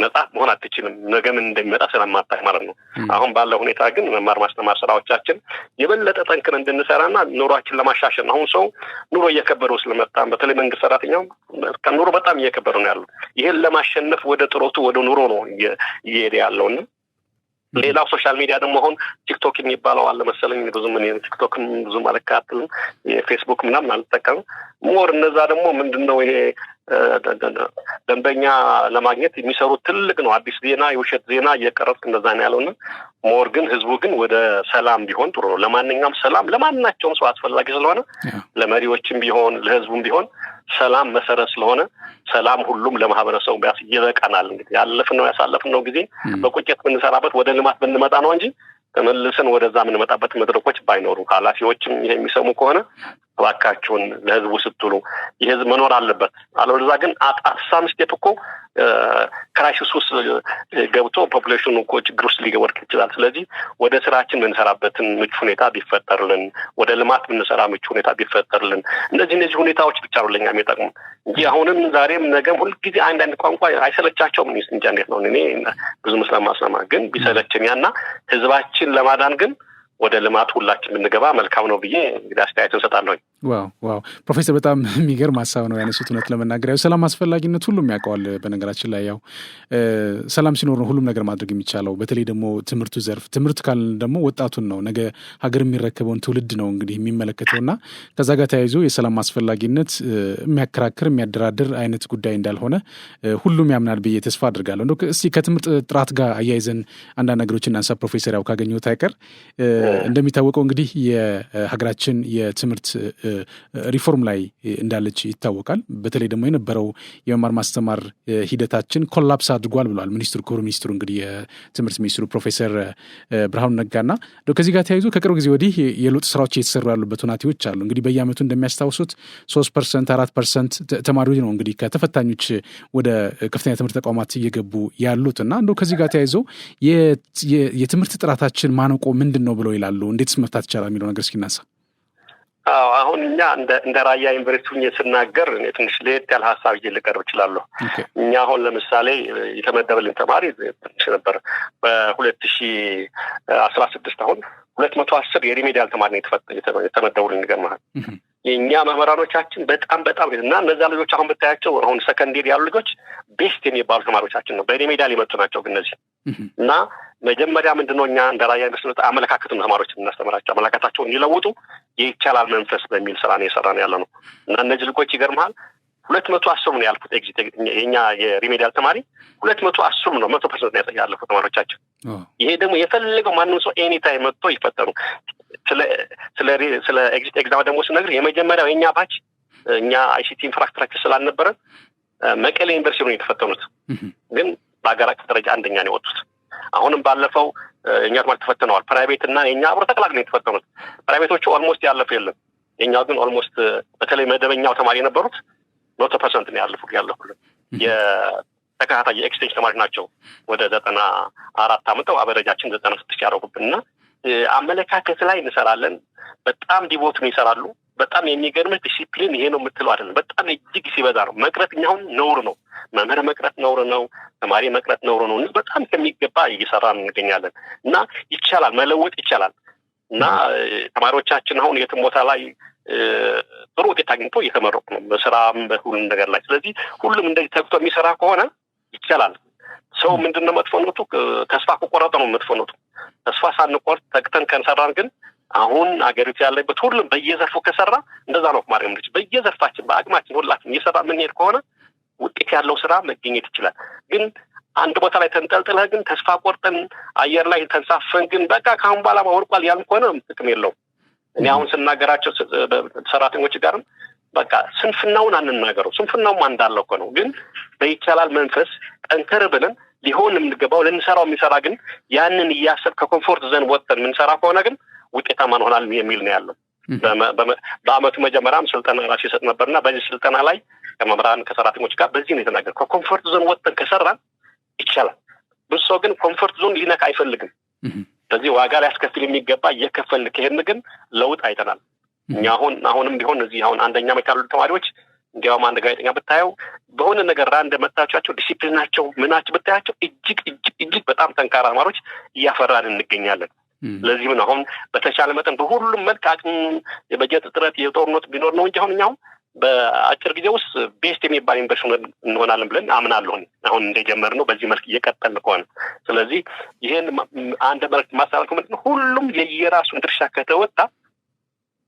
C: ነፃ መሆን አትችልም። ነገም እንደሚመጣ ስለማታውቅ ማለት ነው። አሁን ባለው ሁኔታ ግን መማር ማስተማር ስራዎቻችን የበለጠ ጠንክረን እንድንሰራና ኑሯችን ለማሻሻል አሁን ሰው ኑሮ እየከበደው ስለመጣ በተለይ መንግስት ሰራተኛው ኑሮ በጣም እየከበደ ነው ያለው። ይሄን ለማሸነፍ ወደ ጥሮቱ ወደ ኑሮ ነው እየሄደ ያለውና ሌላው ሶሻል ሚዲያ ደግሞ አሁን ቲክቶክ የሚባለው አለ መሰለኝ። ብዙም እኔ ቲክቶክም ብዙም አልከታተልም። የፌስቡክ ምናምን አልጠቀምም። ሞር እነዛ ደግሞ ምንድነው ይሄ ደንበኛ ለማግኘት የሚሰሩት ትልቅ ነው። አዲስ ዜና የውሸት ዜና እየቀረጽ እንደዛ ነው ያለውና ሞር ግን ህዝቡ ግን ወደ ሰላም ቢሆን ጥሩ ነው። ለማንኛውም ሰላም ለማንኛውም ሰው አስፈላጊ ስለሆነ ለመሪዎችም ቢሆን ለህዝቡም ቢሆን ሰላም መሰረት ስለሆነ ሰላም ሁሉም ለማህበረሰቡ ቢያስ ይበቃናል። እንግዲህ ያሳለፍነው ጊዜ በቁጭት ብንሰራበት ወደ ልማት ብንመጣ ነው እንጂ ተመልሰን ወደዛ የምንመጣበት መድረኮች ባይኖሩ ኃላፊዎችም ይሄ የሚሰሙ ከሆነ እባካችሁን ለህዝቡ ስትሉ የህዝብ መኖር አለበት። አለበለዚያ ግን አሳም ስቴፕ እኮ ክራይሲስ ውስጥ ገብቶ ፖፑሌሽኑ እኮ ችግር ውስጥ ሊወድቅ ይችላል። ስለዚህ ወደ ስራችን የምንሰራበትን ምቹ ሁኔታ ቢፈጠርልን፣ ወደ ልማት የምንሰራ ምቹ ሁኔታ ቢፈጠርልን፣ እነዚህ ሁኔታዎች ብቻ ነው ለኛ የሚጠቅሙ እንጂ አሁንም ዛሬም ነገም ሁልጊዜ አንዳንድ ቋንቋ አይሰለቻቸውም እንጂ እንዴት ነው? እኔ ብዙ መስለማስለማ ግን ቢሰለችኛና ህዝባችን ለማዳን ግን ወደ ልማት ሁላችን ብንገባ መልካም ነው ብዬ እንግዲህ አስተያየት እንሰጣለሁ።
A: ዋው ፕሮፌሰር በጣም የሚገርም ሀሳብ ነው ያነሱት። እውነት ለመናገር ያው ሰላም አስፈላጊነት ሁሉም ያውቀዋል። በነገራችን ላይ ያው ሰላም ሲኖር ነው ሁሉም ነገር ማድረግ የሚቻለው። በተለይ ደግሞ ትምህርቱ ዘርፍ ትምህርት ካልን ደግሞ ወጣቱን ነው ነገ ሀገር የሚረከበውን ትውልድ ነው እንግዲህ የሚመለከተውና ከዛ ጋር ተያይዞ የሰላም አስፈላጊነት የሚያከራክር የሚያደራድር አይነት ጉዳይ እንዳልሆነ ሁሉም ያምናል ብዬ ተስፋ አድርጋለሁ። እንደው እስቲ ከትምህርት ጥራት ጋር አያይዘን አንዳንድ ነገሮችን እናንሳ። ፕሮፌሰር ያው ካገኘሁት አይቀር እንደሚታወቀው እንግዲህ የሀገራችን የትምህርት ሪፎርም ላይ እንዳለች ይታወቃል። በተለይ ደግሞ የነበረው የመማር ማስተማር ሂደታችን ኮላፕስ አድርጓል ብለዋል ክቡር ሚኒስትሩ እንግዲህ የትምህርት ሚኒስትሩ ፕሮፌሰር ብርሃኑ ነጋና ከዚህ ጋር ተያይዞ ከቅርብ ጊዜ ወዲህ የለውጥ ስራዎች እየተሰሩ ያሉበት ሁኔታዎች አሉ። እንግዲህ በየዓመቱ እንደሚያስታውሱት 3% 4% ተማሪዎች ነው እንግዲህ ከተፈታኞች ወደ ከፍተኛ ትምህርት ተቋማት እየገቡ ያሉት እና እንደው ከዚህ ጋር ተያይዞ የትምህርት ጥራታችን ማነቆ ምንድን ነው ብለው ይላሉ? እንዴትስ መፍታት ይቻላል የሚለው ነገር እስኪናሳ።
C: አሁን እኛ እንደ ራያ ዩኒቨርሲቲ ስናገር እኔ ትንሽ ለየት ያለ ሀሳብ ልቀርብ እችላለሁ። እኛ አሁን ለምሳሌ የተመደበልን ተማሪ ትንሽ ነበር። በ2016 አሁን 210 የሪሜዲያል ተማሪ ነው የተመደቡልን። ይገርምሃል። የእኛ መምህራኖቻችን በጣም እና እነዛ ልጆች አሁን ብታያቸው አሁን ሰከንዴሪ ያሉ ልጆች ቤስት የሚባሉ ተማሪዎቻችን ነው። በሪሜዲያል የመጡ ናቸው። ግን እነዚህ እና መጀመሪያ ምንድነው እኛ እንደ ራያ ዩኒቨርሲቲ አመለካከቱን ተማሪዎች እናስተምራቸው፣ አመለካከታቸውን እንዲለውጡ የይቻላል መንፈስ በሚል ስራ ነው የሰራ ነው ያለ ነው። እና እነዚህ ልጆች ይገርምሃል 210 ነው ያልኩት ኤግዚት የኛ የሪሜዲያል ተማሪ 210 ነው 100% ያለፉ ተማሪዎቻችን። ይሄ ደግሞ የፈለገው ማንንም ሰው ኤኒ ታይም መጥቶ ይፈተኑ። ስለ ኤግዚት ኤግዛም ደግሞ ስነግር የመጀመሪያው የኛ ባች እኛ አይሲቲ ኢንፍራስትራክቸር ስላልነበረ መቀሌ ዩኒቨርሲቲ ነው የተፈተኑት። ግን በአገር አቀፍ ደረጃ አንደኛ ነው የወጡት። አሁንም ባለፈው እኛ ተማሪ ተፈተነዋል። ፕራይቬት እና የኛ አብሮ ተቀላቅለው የተፈተኑት። ፕራይቬቶቹ ኦልሞስት ያለፈ የለም። የኛው ግን ኦልሞስት በተለይ መደበኛው ተማሪ የነበሩት 100% ነው ያለፉልን። የተከታታይ የኤክስቴንሽን ተማሪ ናቸው። ወደ 94 አመጣው አበረጃችን 96 ያደረጉብንና አመለካከት ላይ እንሰራለን። በጣም ዲቮት ነው ይሰራሉ። በጣም የሚገርም ዲሲፕሊን ይሄ ነው የምትለው አይደለም። በጣም እጅግ ሲበዛ ነው። መቅረት እኛውን ነውር ነው። መምህር መቅረት ነውር ነው። ተማሪ መቅረት ነውር ነው። በጣም ከሚገባ እየሰራን እንገኛለን እና ይቻላል፣ መለወጥ ይቻላል። እና ተማሪዎቻችን አሁን የትም ቦታ ላይ ጥሩ ውጤት አግኝቶ እየተመረቁ ነው፣ በስራም በሁሉም ነገር ላይ። ስለዚህ ሁሉም እንደዚህ ተግቶ የሚሰራ ከሆነ ይቻላል። ሰው ምንድነው መጥፎነቱ? ተስፋ ከቆረጠ ነው መጥፎነቱ። ተስፋ ሳንቆርጥ ተግተን ከሰራን ግን አሁን አገሪቱ ያለበት ሁሉም በየዘርፉ ከሰራ እንደዛ ነው ማርያም ልጅ በየዘርፋችን በአቅማችን ሁላችን እየሰራ የምንሄድ ከሆነ ውጤት ያለው ስራ መገኘት ይችላል። ግን አንድ ቦታ ላይ ተንጠልጥለህ ግን ተስፋ ቆርጠን አየር ላይ ተንሳፈን ግን በቃ ካሁን በኋላ ወርቋል ያልን ከሆነ ጥቅም የለውም። እኔ አሁን ስናገራቸው ሰራተኞች ጋርም በቃ ስንፍናውን አንናገረው። ስንፍናውም እንዳለው እኮ ነው። ግን በይቻላል መንፈስ ጠንከር ብለን ሊሆን የምንገባው ልንሰራው የሚሰራ ግን ያንን እያሰብ ከኮምፎርት ዘን ወጥተን የምንሰራ ከሆነ ግን ውጤታማ እንሆናለን የሚል ነው ያለው። በአመቱ መጀመሪያም ስልጠና ራሱ ይሰጥ ነበርና በዚህ ስልጠና ላይ ከመምህራን ከሰራተኞች ጋር በዚህ ነው የተናገር። ከኮምፎርት ዞን ወጥተን ከሰራን ይቻላል። ብዙ ሰው ግን ኮምፎርት ዞን ሊነካ አይፈልግም። በዚህ ዋጋ ላይ ያስከፍል የሚገባ እየከፈልን ከሄድን ግን ለውጥ አይተናል። እኛ አሁንም ቢሆን እዚህ አሁን አንደኛ ዓመት ያሉ ተማሪዎች እንዲያውም አንድ ጋዜጠኛ ብታየው በሆነ ነገር ራንድ መጣቻቸው ዲሲፕሊናቸው ምናቸው ብታያቸው እጅግ በጣም ጠንካራ ተማሪዎች እያፈራን እንገኛለን። ለዚህም ነው አሁን በተቻለ መጠን በሁሉም መልክ አቅም የበጀት እጥረት የጦርነት ቢኖር ነው እንጂ አሁን በአጭር ጊዜ ውስጥ ቤስት የሚባል ዩኒቨርሲቲ እንሆናለን ብለን አምናለሁ። አሁን እንደጀመርነው በዚህ መልክ እየቀጠልን ከሆነ ስለዚህ ይሄን አንድ መልክ ማስተላለፍ ምንድን ነው ሁሉም የየራሱን ድርሻ ከተወጣ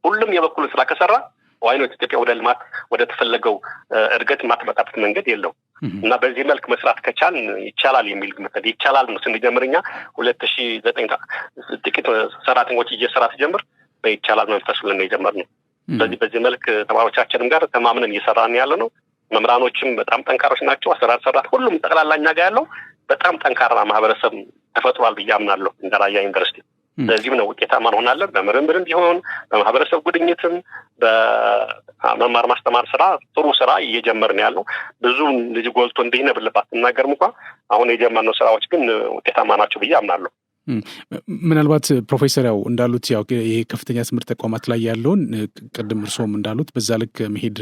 C: ሁሉም የበኩሉን ስራ ከሰራ ዋይኖት ኢትዮጵያ ወደ ልማት ወደ ተፈለገው እድገት ማትመጣበት መንገድ የለው እና በዚህ መልክ መስራት ከቻል ይቻላል የሚል ግምት ይቻላል ነው ስንጀምርኛ 2009 ጥቂት ሰራተኞች እየሰራ ተጀምር በይቻላል መንፈስ ብለን የጀመርነው ስለዚህ በዚህ መልክ ተማሪዎቻችንም ጋር ተማምነን እየሰራን ያለ ነው። መምህራኖችም በጣም ጠንካሮች ናቸው። አሰራር ሁሉም ጠቅላላኛ ጋር ያለው በጣም ጠንካራ ማህበረሰብ ተፈጥሯል ብዬ አምናለሁ እንደ ራያ ዩኒቨርሲቲ። ስለዚህም ነው ውጤታማ እንሆናለን። በምርምርም ቢሆን በማህበረሰብ ጉድኝትም በመማር ማስተማር ስራ ጥሩ ስራ እየጀመርን ያለው ብዙ ልጅ ጎልቶ እንዲነብልባት እናገርም እንኳን አሁን የጀመርነው ስራዎች ግን ውጤታማ ናቸው ብዬ አምናለሁ።
A: ምናልባት ፕሮፌሰር ያው እንዳሉት ያው ይሄ ከፍተኛ ትምህርት ተቋማት ላይ ያለውን ቅድም እርሶም እንዳሉት በዛ ልክ መሄድ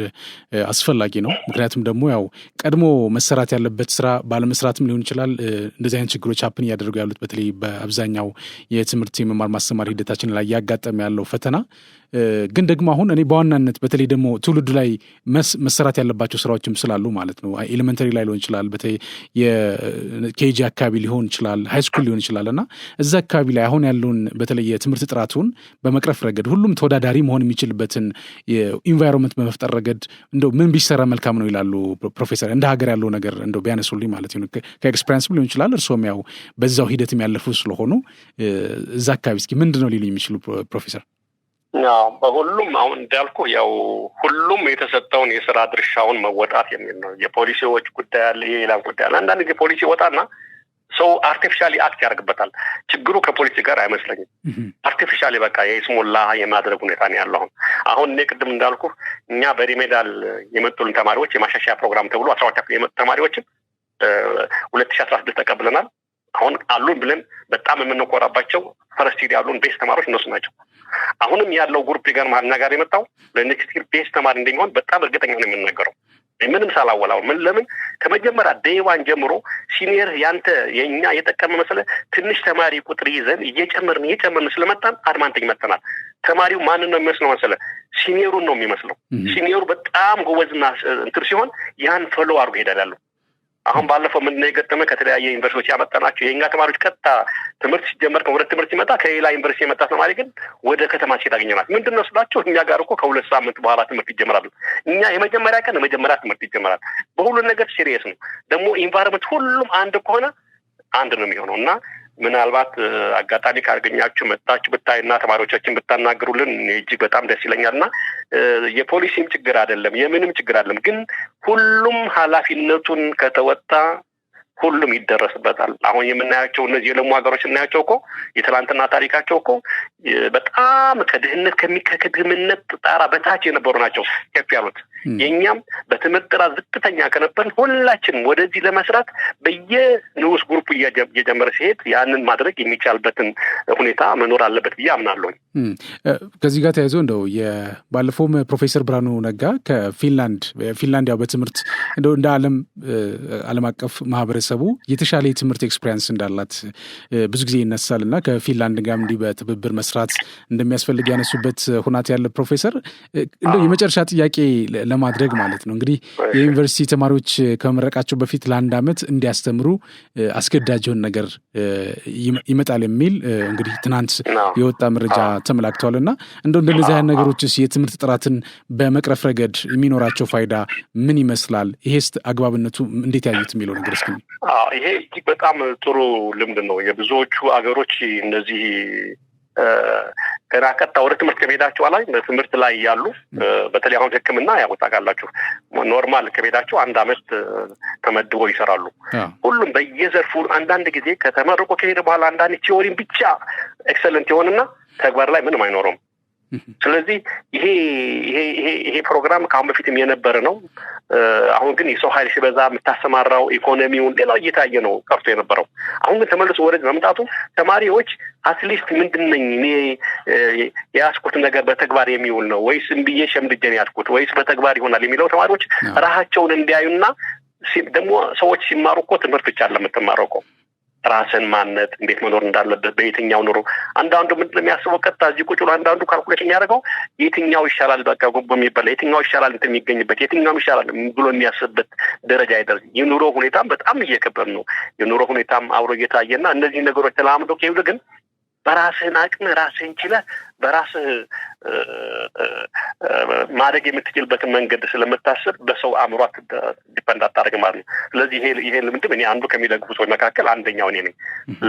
A: አስፈላጊ ነው። ምክንያቱም ደግሞ ያው ቀድሞ መሰራት ያለበት ስራ ባለመስራትም ሊሆን ይችላል እንደዚህ አይነት ችግሮች ሀፕን እያደረጉ ያሉት በተለይ በአብዛኛው የትምህርት የመማር ማስተማር ሂደታችን ላይ ያጋጠመ ያለው ፈተና ግን ደግሞ አሁን እኔ በዋናነት በተለይ ደግሞ ትውልዱ ላይ መሰራት ያለባቸው ስራዎችም ስላሉ ማለት ነው ኤሌመንተሪ ላይ ሊሆን ይችላል በተለይ የኬጂ አካባቢ ሊሆን ይችላል ሃይስኩል ሊሆን ይችላል እና እዛ አካባቢ ላይ አሁን ያለውን በተለይ የትምህርት ጥራቱን በመቅረፍ ረገድ ሁሉም ተወዳዳሪ መሆን የሚችልበትን ኢንቫይሮንመንት በመፍጠር ረገድ እንደው ምን ቢሰራ መልካም ነው ይላሉ ፕሮፌሰር? እንደ ሀገር ያለው ነገር እንደው ቢያነሱልኝ ማለት ነው። ከኤክስፔሪንስም ሊሆን ይችላል እርሶም ያው በዛው ሂደትም ያለፉ ስለሆኑ እዛ አካባቢ እስኪ ምንድን ነው ሊሉኝ የሚችሉ ፕሮፌሰር?
C: በሁሉም አሁን እንዳልኩ ያው ሁሉም የተሰጠውን የስራ ድርሻውን መወጣት የሚል ነው። የፖሊሲዎች ጉዳይ አለ፣ የሌላ ጉዳይ አለ። አንዳንድ ጊዜ ፖሊሲ ወጣና ሰው አርቲፊሻሊ አክት ያደርግበታል። ችግሩ ከፖሊሲ ጋር አይመስለኝም። አርቲፊሻሊ በቃ የስሞላ የማድረግ ሁኔታ ነው ያለው። አሁን እኔ ቅድም እንዳልኩ እኛ በሪሜዳል የመጡልን ተማሪዎች የማሻሻያ ፕሮግራም ተብሎ 12 ክፍል የመጡ ተማሪዎችን 2016 ተቀብለናል። አሁን አሉን ብለን በጣም የምንቆራባቸው ፈረስት ያሉን ቤስ ተማሪዎች እነሱ ናቸው። አሁንም ያለው ግሩፕ ይገርማል እና ጋር የመጣው ለኔክስት ይር ቤስ ተማሪ እንደሚሆን በጣም እርግጠኛ ነው የምንነገረው። ምንም ሳላወላው ለምን ከመጀመሪያ ዴይዋን ጀምሮ ሲኒየር ያንተ የኛ የጠቀመ መሰለ ትንሽ ተማሪ ቁጥር ይዘን እየጨመርን ስለመጣን አድማንተኝ መጥተናል። ተማሪው ማንን ነው የሚመስለው መሰለ? ሲኒየሩን ነው የሚመስለው። ሲኒየሩ በጣም ጎበዝና እንትን ሲሆን ያን ፎሎ አድርጎ ይሄዳሉ። አሁን ባለፈው ምን የገጠመ ከተለያየ ዩኒቨርሲቲዎች ያመጣናቸው የኛ ተማሪዎች ቀጥታ ትምህርት ሲጀመር ከወደ ትምህርት ሲመጣ ከሌላ ዩኒቨርሲቲ የመጣ ተማሪ ግን ወደ ከተማ ሲሄድ አገኘናል። ምንድነው ስላቸው እኛ ጋር እኮ ከ2 ሳምንት በኋላ ትምህርት ይጀምራል። እኛ የመጀመሪያ ትምህርት ይጀምራል። በሁሉ ነገር ሲሪየስ ነው። ደግሞ ኢንቫይሮንመንት ሁሉም አንድ ከሆነ አንድ ነው የሚሆነው እና ምናልባት አጋጣሚ ካገኛችሁ መጣችሁ ብታይና ተማሪዎቻችን ብታናገሩልን እጅግ በጣም ደስ ይለኛልና የፖሊሲም ችግር አይደለም የምንም ችግር አይደለም። ግን ሁሉም ኃላፊነቱን ከተወጣ ሁሉም ይደረስበታል። አሁን የምናያቸው እነዚህ የለሙ ሀገሮች እናያቸው እኮ የትላንትና ታሪካቸው እኮ በጣም ከድህነት ጣራ በታች የነበሩ ናቸው ከፍ ያሉት። የኛም በትምህርት ጥራት ዝቅተኛ ከነበርን ሁላችንም ወደዚህ ለመስራት በየንዑስ ግሩፕ እየጀመረ ሲሄድ ያንን ማድረግ የሚቻልበትን ሁኔታ መኖር አለበት ብዬ አምናለሁ።
A: ከዚህ ጋር ተያይዞ እንደው ባለፈውም ፕሮፌሰር ብርሃኑ ነጋ ፊንላንድ ያው በትምህርት እንደው እንደ ዓለም አቀፍ ማህበረሰቡ የተሻለ የትምህርት ኤክስፒሪየንስ እንዳላት ብዙ ጊዜ ይነሳል እና ከፊንላንድ ጋር እንዲህ በትብብር መስራት እንደሚያስፈልግ ያነሱበት ሁናት ያለ ፕሮፌሰር እንደው የመጨረሻ ጥያቄ ለማድረግ ማለት ነው እንግዲህ የዩኒቨርሲቲ ተማሪዎች ከመረቃቸው በፊት ለአንድ ዓመት እንዲያስተምሩ አስገዳጅውን ነገር ይመጣል የሚል እንግዲህ ትናንት የወጣ መረጃ ተመላክተዋል እና እንደነዚህ አይነት ነገሮችስ የትምህርት ጥራትን በመቅረፍ ረገድ የሚኖራቸው ፋይዳ ምን ይመስላል? ይሄስ አግባብነቱ እንዴት ያዩት የሚለው ነገር እስኪ።
C: ይሄ እጅግ በጣም ጥሩ ልምድ ነው። የብዙዎቹ አገሮች እነዚህ ገና ቀጥታ ወደ ትምህርት ከቤታቸው ላይ በትምህርት ላይ ያሉ በተለይ አሁን ሕክምና ያወጣቃላችሁ ኖርማል ከቤታቸው 1 ዓመት ተመድቦ ይሰራሉ። ሁሉም በየዘርፉ አንዳንድ ጊዜ ከተመረቁ ከሄደ በኋላ አንዳንድ ቲዮሪን ብቻ ኤክሰለንት ይሆንና ተግባር ላይ ምንም አይኖርም። ስለዚህ ይሄ ፕሮግራም ከአሁን በፊትም የነበረ ነው። አሁን ግን የሰው ኃይል ሲበዛ የምታሰማራው ኢኮኖሚውን ሌላው እየታየ ነው ቀርቶ የነበረው። አሁን ግን ተመልሶ ወደዚህ መምጣቱ ተማሪዎች አትሊስት ምንድነኝ እኔ የያዝኩት ነገር በተግባር የሚውል ነው ወይስ እምብዬ ሸምድጄን ያዝኩት ወይስ በተግባር ይሆናል የሚለው ተማሪዎች ራሳቸውን እንዲያዩና ደግሞ ሰዎች ሲማሩ እኮ ትምህርት ብቻ ለምትማረው እኮ ራስን ማነት እንዴት መኖር እንዳለበት በየትኛው ኑሮ አንዳንዱ ምንድነው የሚያስበው ቀጥታ እዚህ ቁጭ ብሎ አንዳንዱ ካልኩሌት የሚያደርገው የትኛው ይሻላል በቃ ጉቦ የሚበላ የትኛው ይሻላል እንትን የሚገኝበት የትኛው ይሻላል ብሎ የሚያስብበት ደረጃ አይደርስ። የኑሮ ሁኔታም በጣም እየከበደ ነው። የኑሮ ሁኔታም አብሮ እየታየና እነዚህ ነገሮች ተላምዶ ከሄዱ ግን በራስህን አቅም ራስህን ችለህ በራስህ ማድረግ የምትችልበትን መንገድ ስለምታስብ በሰው አእምሮ ዲፔንድ አታደርግም ማለት ነው። ስለዚህ ይሄ ልምድም እኔ አንዱ ከሚደግፉ ሰዎች መካከል አንደኛው እኔ ነኝ።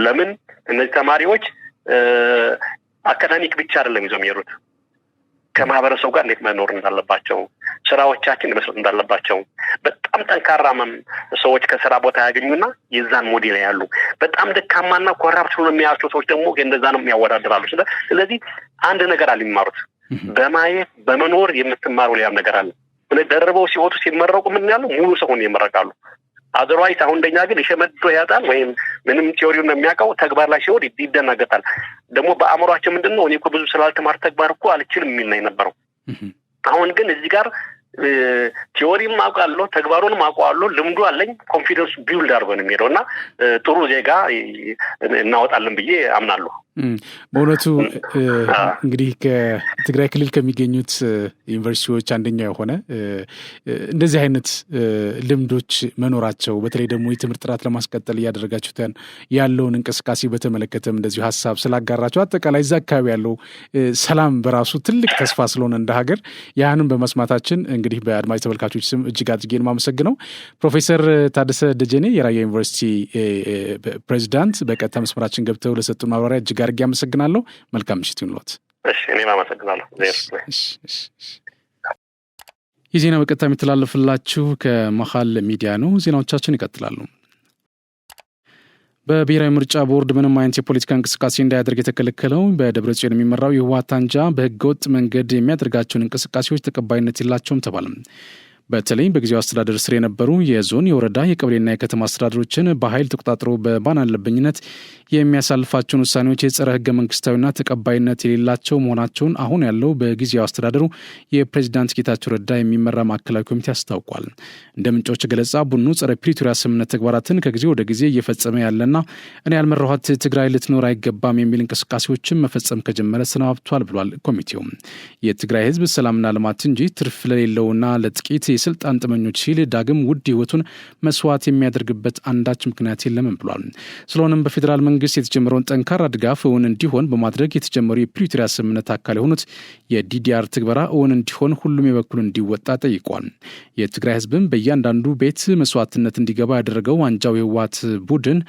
C: ለምን እነዚህ ተማሪዎች አካዳሚክ ብቻ አይደለም ይዘው የሚሄዱት ከማህበረሰቡ ጋር እንዴት መኖር እንዳለባቸው፣ ስራዎቻችን መስራት እንዳለባቸው በጣም ጠንካራ ሰዎች ከስራ ቦታ ያገኙና የዛን ሞዴል ያሉ በጣም ደካማና ኮራፕት ሆኖ የሚያዩቸው ሰዎች ደግሞ እንደዛ ነው የሚያወዳድራሉ። ስለዚህ አንድ ነገር አልሚማሩት በማየት በመኖር የምትማሩ ሌላም ነገር አለ። ደርበው ሲወጡ ሲመረቁ ምን ያሉ ሙሉ ሰው ሆነው ይመረቃሉ። አዘርዋይስ አሁን እንደኛ ግን የሸመዶ ያጣል ወይም ምንም ቲዮሪውን ነው የሚያውቀው ተግባር ላይ ሲወድ ይደናገጣል። ደግሞ በአእምሯቸው ምንድነው እኔ እኮ ብዙ ስላልተማር ተግባር እኮ አልችልም የሚል ነው የነበረው። አሁን ግን እዚህ ጋር ቲዮሪም አውቃለሁ ተግባሩንም አውቃለሁ ልምዱ አለኝ ኮንፊደንስ ቢልድ አድርጎ ነው የሚሄደውና ጥሩ ዜጋ እናወጣለን ብዬ አምናለሁ።
A: በእውነቱ እንግዲህ ከትግራይ ክልል ከሚገኙት ዩኒቨርሲቲዎች አንደኛው የሆነ እንደዚህ አይነት ልምዶች መኖራቸው በተለይ ደግሞ የትምህርት ጥራት ለማስቀጠል እያደረጋችሁት ያለውን እንቅስቃሴ በተመለከተም እንደዚሁ ሀሳብ ስላጋራቸው አጠቃላይ እዛ አካባቢ ያለው ሰላም በራሱ ትልቅ ተስፋ ስለሆነ እንደ ሀገር ያንን በመስማታችን እንግዲህ በአድማጭ ተመልካቾች ስም እጅግ አድርጌ የማመሰግነው። ፕሮፌሰር ታደሰ ደጀኔ የራያ ዩኒቨርሲቲ ፕሬዚዳንት በቀጥታ መስመራችን ገብተው ለሰጡን ማብራሪያ እጅግ አድርጌ አመሰግናለሁ። መልካም ምሽት ይሁንልዎት።
C: እሺ እኔም አመሰግናለሁ።
A: ይህ ዜና በቀጥታ የሚተላለፍላችሁ ከመሃል ሚዲያ ነው። ዜናዎቻችን ይቀጥላሉ። በብሔራዊ ምርጫ ቦርድ ምንም አይነት የፖለቲካ እንቅስቃሴ እንዳያደርግ የተከለከለው በደብረጽዮን የሚመራው የህወሓት አንጃ በህገወጥ መንገድ የሚያደርጋቸውን እንቅስቃሴዎች ተቀባይነት የላቸውም ተባለ። በተለይ በጊዜው አስተዳደር ስር የነበሩ የዞን የወረዳ የቀበሌና የከተማ አስተዳደሮችን በኃይል ተቆጣጥሮ በማን አለብኝነት የሚያሳልፋቸውን ውሳኔዎች የጸረ ህገ መንግስታዊና ተቀባይነት የሌላቸው መሆናቸውን አሁን ያለው በጊዜው አስተዳደሩ የፕሬዚዳንት ጌታቸው ረዳ የሚመራ ማዕከላዊ ኮሚቴ አስታውቋል። እንደ ምንጮች ገለጻ ቡድኑ ጸረ ፕሪቶሪያ ስምምነት ተግባራትን ከጊዜ ወደ ጊዜ እየፈጸመ ያለና እኔ ያልመራኋት ትግራይ ልትኖር አይገባም የሚል እንቅስቃሴዎችን መፈጸም ከጀመረ ሰነባብቷል ብሏል ኮሚቴው። የትግራይ ህዝብ ሰላምና ልማት እንጂ ትርፍ ለሌለውና ለጥቂት የስልጣን ጥመኞች ሲል ዳግም ውድ ህይወቱን መስዋዕት የሚያደርግበት አንዳች ምክንያት የለም ብሏል። ስለሆነም በፌዴራል መንግስት የተጀመረውን ጠንካራ ድጋፍ እውን እንዲሆን በማድረግ የተጀመሩ የፕሪቶሪያ ስምምነት አካል የሆኑት የዲዲአር ትግበራ እውን እንዲሆን ሁሉም የበኩሉን እንዲወጣ ጠይቋል። የትግራይ ህዝብም በእያንዳንዱ ቤት መስዋዕትነት እንዲገባ ያደረገው አንጃው የህወሓት ቡድን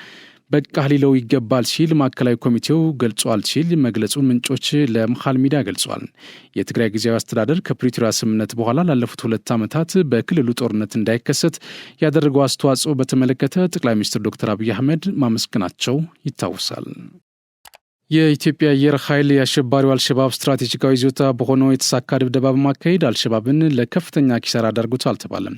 A: በቃ ሊለው ይገባል ሲል ማዕከላዊ ኮሚቴው ገልጿል ሲል መግለጹ ምንጮች ለመሃል ሚዲያ ገልጿል። የትግራይ ጊዜያዊ አስተዳደር ከፕሪቶሪያ ስምምነት በኋላ ላለፉት 2 ዓመታት በክልሉ ጦርነት እንዳይከሰት ያደረገው አስተዋጽኦ በተመለከተ ጠቅላይ ሚኒስትር ዶክተር አብይ አህመድ ማመስገናቸው ይታወሳል። የኢትዮጵያ አየር ኃይል የአሸባሪው አልሸባብ ስትራቴጂካዊ ይዞታ በሆነው የተሳካ ድብደባ በማካሄድ አልሸባብን ለከፍተኛ ኪሳራ አዳርጎታል አልተባለም።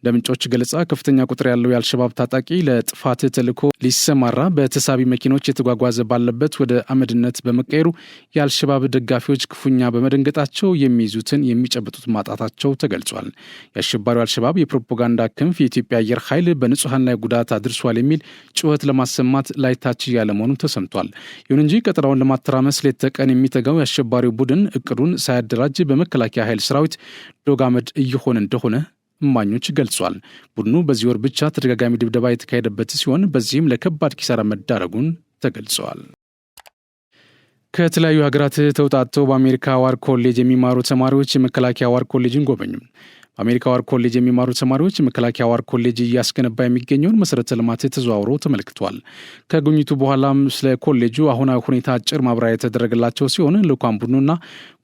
A: ለምንጮች ገለጻ ከፍተኛ ቁጥር ያለው የአልሸባብ ታጣቂ ለጥፋት ተልዕኮ ሊሰማራ በተሳቢ መኪኖች የተጓጓዘ ባለበት ወደ አመድነት በመቀየሩ የአልሸባብ ደጋፊዎች ክፉኛ በመደንገጣቸው የሚይዙትን የሚጨብጡት ማጣታቸው ተገልጿል። የአሸባሪው አልሸባብ የፕሮፓጋንዳ ክንፍ የኢትዮጵያ አየር ኃይል በንጹሐን ላይ ጉዳት አድርሷል የሚል ጩኸት ለማሰማት ላይታች ያለ መሆኑ ተሰምቷል። ይሁን እንጂ ቀጠናውን ለማተራመስ ሌት ተቀን የሚተጋው የአሸባሪው ቡድን እቅዱን ሳያደራጅ በመከላከያ ኃይል ሰራዊት ዶጋመድ እየሆነ እንደሆነ እማኞች ገልጿል። ቡድኑ በዚህ ወር ብቻ ተደጋጋሚ ድብደባ የተካሄደበት ሲሆን በዚህም ለከባድ ኪሳራ መዳረጉን ተገልጿል። ከተለያዩ ሀገራት ተውጣጥተው በአሜሪካ ዋር ኮሌጅ የሚማሩ ተማሪዎች የመከላከያ ዋር ኮሌጅን ጎበኙ። በአሜሪካ ዋር ኮሌጅ የሚማሩ ተማሪዎች መከላከያ ዋር ኮሌጅ እያስገነባ የሚገኘውን መሰረተ ልማት ተዘዋውሮ ተመልክቷል። ከጉብኝቱ በኋላም ስለ ኮሌጁ አሁናዊ ሁኔታ አጭር ማብራሪያ የተደረገላቸው ሲሆን ልዑካን ቡድኑና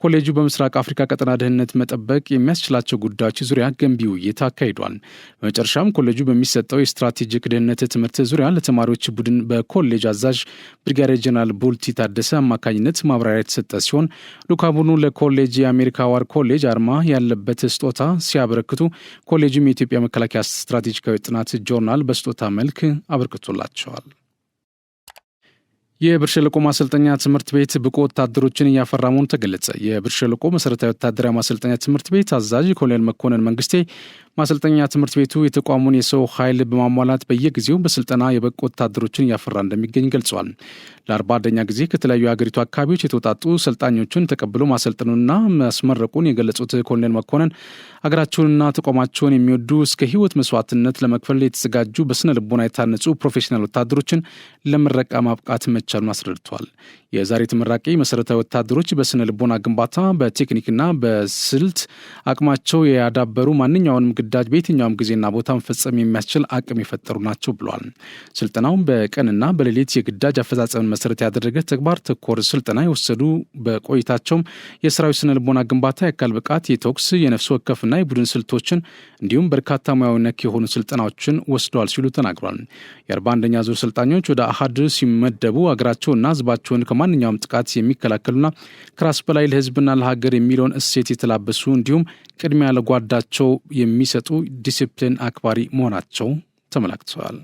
A: ኮሌጁ በምስራቅ አፍሪካ ቀጠና ደህንነት መጠበቅ የሚያስችላቸው ጉዳዮች ዙሪያ ገንቢ ውይይት አካሂዷል። በመጨረሻም ኮሌጁ በሚሰጠው የስትራቴጂክ ደህንነት ትምህርት ዙሪያ ለተማሪዎች ቡድን በኮሌጅ አዛዥ ብሪጋዴር ጀነራል ቡልቲ ታደሰ አማካኝነት ማብራሪያ የተሰጠ ሲሆን ልዑካን ቡድኑ ለኮሌጅ የአሜሪካ ዋር ኮሌጅ አርማ ያለበት ስጦታ ሲያበረክቱ ኮሌጁም የኢትዮጵያ መከላከያ ስትራቴጂካዊ ጥናት ጆርናል በስጦታ መልክ አበርክቶላቸዋል። የብር ሸለቆ ማሰልጠኛ ትምህርት ቤት ብቁ ወታደሮችን እያፈራ መሆኑ ተገለጸ። የብር ሸለቆ መሰረታዊ ወታደራዊ ማሰልጠኛ ትምህርት ቤት አዛዥ ኮሎኔል መኮንን መንግስቴ ማሰልጠኛ ትምህርት ቤቱ የተቋሙን የሰው ኃይል በማሟላት በየጊዜው በስልጠና የበቁ ወታደሮችን እያፈራ እንደሚገኝ ገልጿል። ለ41ኛ ጊዜ ከተለያዩ የሀገሪቱ አካባቢዎች የተውጣጡ ሰልጣኞችን ተቀብሎ ማሰልጠኑና ማስመረቁን የገለጹት ኮሎኔል መኮንን ሀገራቸውንና ተቋማቸውን የሚወዱ እስከ ህይወት መስዋዕትነት ለመክፈል የተዘጋጁ በስነ ልቦና የታነጹ ፕሮፌሽናል ወታደሮችን ለምረቃ ማብቃት መቻሉን አስረድተዋል። የዛሬ ተመራቂ መሰረታዊ ወታደሮች በስነ ልቦና ግንባታ፣ በቴክኒክና በስልት አቅማቸው ያዳበሩ ማንኛውንም ግዳጅ በየትኛውም ጊዜና ቦታ መፈጸም የሚያስችል አቅም የፈጠሩ ናቸው ብለዋል። ስልጠናውን በቀንና በሌሊት የግዳጅ አፈጻጸምን መሰረት ያደረገ ተግባር ተኮር ስልጠና የወሰዱ በቆይታቸውም የሰራዊት ስነ ልቦና ግንባታ፣ የአካል ብቃት፣ የተኩስ፣ የነፍስ ወከፍና የቡድን ስልቶችን እንዲሁም በርካታ ሙያዊ ነክ የሆኑ ስልጠናዎችን ወስደዋል ሲሉ ተናግሯል። የ41ኛ ዙር ሰልጣኞች ወደ አሃድ ሲመደቡ አገራቸውና ህዝባቸውን ከማንኛውም ጥቃት የሚከላከሉና ከራስ በላይ ለህዝብና ለሀገር የሚለውን እሴት የተላበሱ እንዲሁም ቅድሚያ ለጓዳቸው የሚሰጡ ዲሲፕሊን አክባሪ መሆናቸው ተመላክተዋል።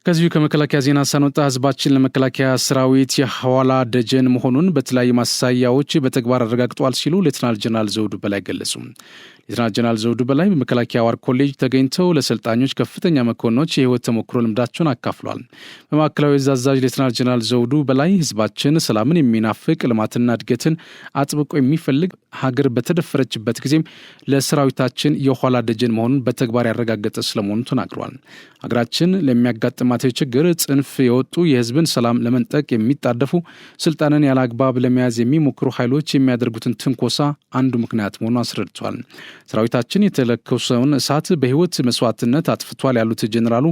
A: ከዚሁ ከመከላከያ ዜና ሳንወጣ ህዝባችን ለመከላከያ ሰራዊት የሐዋላ ደጀን መሆኑን በተለያዩ ማሳያዎች በተግባር አረጋግጧል ሲሉ ሌተናል ጀነራል ዘውዱ በላይ ገለጹ። ሌተናል ጀነራል ዘውዱ በላይ በመከላከያ ዋር ኮሌጅ ተገኝተው ለሰልጣኞች ከፍተኛ መኮንኖች የህይወት ተሞክሮ ልምዳቸውን አካፍሏል። በማዕከላዊ ዕዝ አዛዥ ሌተናል ጀነራል ዘውዱ በላይ ህዝባችን ሰላምን የሚናፍቅ ልማትና እድገትን አጥብቆ የሚፈልግ ሀገር በተደፈረችበት ጊዜም ለሰራዊታችን የኋላ ደጀን መሆኑን በተግባር ያረጋገጠ ስለመሆኑ ተናግረዋል። ሀገራችን ለሚያጋጥማት ችግር ጽንፍ የወጡ የህዝብን ሰላም ለመንጠቅ የሚጣደፉ ስልጣንን ያለ አግባብ ለመያዝ የሚሞክሩ ኃይሎች የሚያደርጉትን ትንኮሳ አንዱ ምክንያት መሆኑን አስረድቷል። ሰራዊታችን የተለኮሰውን እሳት በህይወት መስዋዕትነት አጥፍቷል ያሉት ጀኔራሉ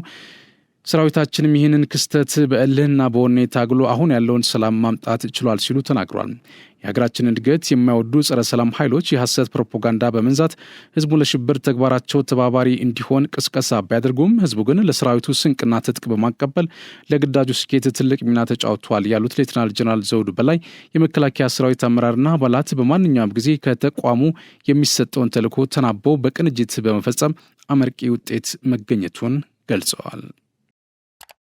A: ሰራዊታችንም ይህንን ክስተት በእልህና በወኔ ታግሎ አሁን ያለውን ሰላም ማምጣት ችሏል ሲሉ ተናግሯል። የሀገራችን እድገት የማይወዱ ጸረ ሰላም ኃይሎች የሐሰት ፕሮፓጋንዳ በመንዛት ህዝቡ ለሽብር ተግባራቸው ተባባሪ እንዲሆን ቅስቀሳ ቢያደርጉም ህዝቡ ግን ለሰራዊቱ ስንቅና ትጥቅ በማቀበል ለግዳጁ ስኬት ትልቅ ሚና ተጫውቷል ያሉት ሌተናል ጀነራል ዘውዱ በላይ የመከላከያ ሰራዊት አመራርና አባላት በማንኛውም ጊዜ ከተቋሙ የሚሰጠውን ተልዕኮ ተናበው በቅንጅት በመፈጸም አመርቂ ውጤት መገኘቱን ገልጸዋል።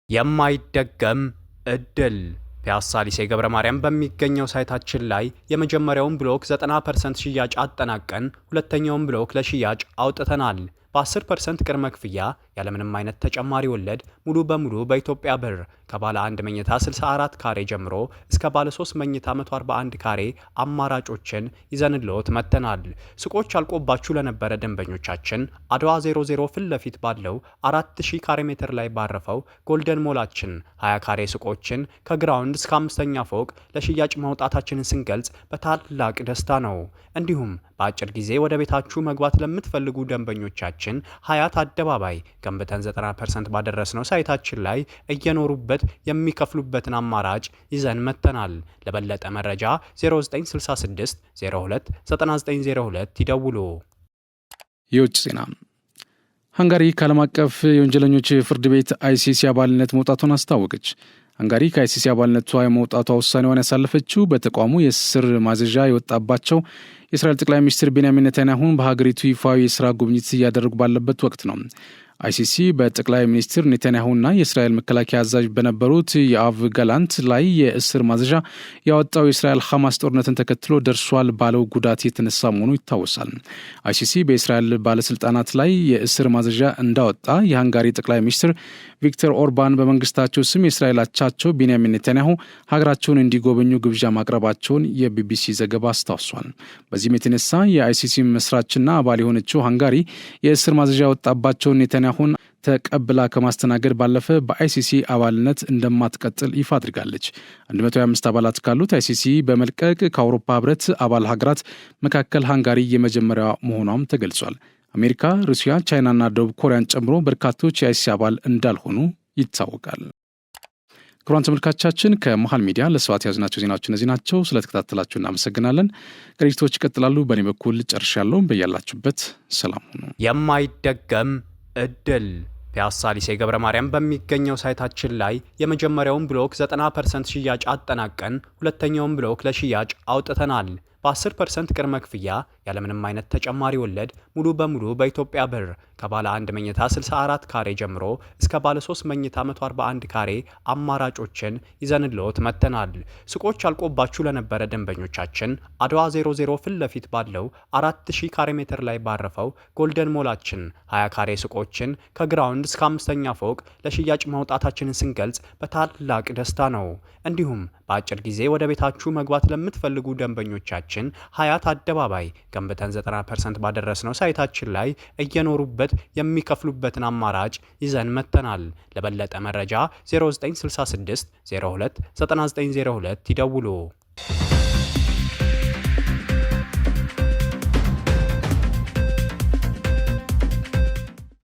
B: የማይደገም እድል ፒያሳ ሊሴ ገብረ ማርያም በሚገኘው ሳይታችን ላይ የመጀመሪያውን ብሎክ 90% ሽያጭ አጠናቀን ሁለተኛውን ብሎክ ለሽያጭ አውጥተናል። በ10% ቅድመ ክፍያ ያለምንም አይነት ተጨማሪ ወለድ ሙሉ በሙሉ በኢትዮጵያ ብር ከባለ 1 መኝታ 64 ካሬ ጀምሮ እስከ ባለ 3 መኝታ 141 ካሬ አማራጮችን ይዘንልዎት መጥተናል። ሱቆች አልቆባችሁ ለነበረ ደንበኞቻችን አድዋ 00 ፊት ለፊት ባለው 4000 ካሬ ሜትር ላይ ባረፈው ጎልደን ሞላችን 20 ካሬ ሱቆችን ከግራውንድ እስከ 5ኛ ፎቅ ለሽያጭ ማውጣታችንን ስንገልጽ በታላቅ ደስታ ነው። እንዲሁም በአጭር ጊዜ ወደ ቤታችሁ መግባት ለምትፈልጉ ደንበኞቻችን ሀያት አደባባይ ገንብተን 90% ባደረስነው ሳይታችን ላይ እየኖሩበት የሚከፍሉበትን አማራጭ ይዘን መጥተናል። ለበለጠ መረጃ 0966 02 9902 ይደውሉ።
A: የውጭ ዜና። ሃንጋሪ ከዓለም አቀፍ የወንጀለኞች ፍርድ ቤት አይሲሲ አባልነት መውጣቷን አስታወቀች። ሃንጋሪ ከአይሲሲ አባልነቷ የመውጣቷ ውሳኔዋን ያሳለፈችው በተቋሙ የእስር ማዘዣ የወጣባቸው የእስራኤል ጠቅላይ ሚኒስትር ቤንያሚን ኔታንያሁን በሀገሪቱ ይፋዊ የስራ ጉብኝት እያደረጉ ባለበት ወቅት ነው። አይሲሲ በጠቅላይ ሚኒስትር ኔታንያሁና የእስራኤል መከላከያ አዛዥ በነበሩት የአቭ ጋላንት ላይ የእስር ማዘዣ ያወጣው የእስራኤል ሐማስ ጦርነትን ተከትሎ ደርሷል ባለው ጉዳት የተነሳ መሆኑ ይታወሳል። አይሲሲ በእስራኤል ባለስልጣናት ላይ የእስር ማዘዣ እንዳወጣ የሃንጋሪ ጠቅላይ ሚኒስትር ቪክተር ኦርባን በመንግስታቸው ስም የእስራኤል አቻቸው ቤንያሚን ኔታንያሁ ሀገራቸውን እንዲጎበኙ ግብዣ ማቅረባቸውን የቢቢሲ ዘገባ አስታውሷል። በዚህም የተነሳ የአይሲሲ መስራችና አባል የሆነችው ሃንጋሪ የእስር ማዘዣ ያወጣባቸውን ኔታንያሁን ተቀብላ ከማስተናገድ ባለፈ በአይሲሲ አባልነት እንደማትቀጥል ይፋ አድርጋለች። 125 አባላት ካሉት አይሲሲ በመልቀቅ ከአውሮፓ ህብረት አባል ሀገራት መካከል ሃንጋሪ የመጀመሪያዋ መሆኗም ተገልጿል። አሜሪካ፣ ሩሲያ፣ ቻይናና ደቡብ ኮሪያን ጨምሮ በርካቶች የአይሲሲ አባል እንዳልሆኑ ይታወቃል። ክቡራን ተመልካቾቻችን ከመሃል ሚዲያ ለሰዓቱ ያዝናቸው ዜናዎች እነዚህ ናቸው። ስለተከታተላችሁ እናመሰግናለን። ቅሪቶች ይቀጥላሉ። በእኔ በኩል ጨርሻለሁ። በያላችሁበት ሰላም ሁኑ።
B: የማይደገም እድል ፒያሳ ሊሴ ገብረ ማርያም በሚገኘው ሳይታችን ላይ የመጀመሪያውን ብሎክ 90% ሽያጭ አጠናቀን ሁለተኛውን ብሎክ ለሽያጭ አውጥተናል። በ10% ቅድመ ክፍያ ያለምንም አይነት ተጨማሪ ወለድ ሙሉ በሙሉ በኢትዮጵያ ብር ከባለ 1 መኝታ 64 ካሬ ጀምሮ እስከ ባለ 3 መኝታ 141 ካሬ አማራጮችን ይዘንልዎት መጥተናል። ሱቆች አልቆባችሁ ለነበረ ደንበኞቻችን አድዋ 00 ፊት ለፊት ባለው 4000 ካሬ ሜትር ላይ ባረፈው ጎልደን ሞላችን 20 ካሬ ሱቆችን ከግራውንድ እስከ 5ኛ ፎቅ ለሽያጭ ማውጣታችንን ስንገልጽ በታላቅ ደስታ ነው። እንዲሁም በአጭር ጊዜ ወደ ቤታችሁ መግባት ለምትፈልጉ ደንበኞቻችን ሳይታችን ሀያት አደባባይ ገንብተን 90% ባደረስነው ሳይታችን ላይ እየኖሩበት የሚከፍሉበትን አማራጭ ይዘን መጥተናል። ለበለጠ መረጃ 0966 02 9902 ይደውሉ።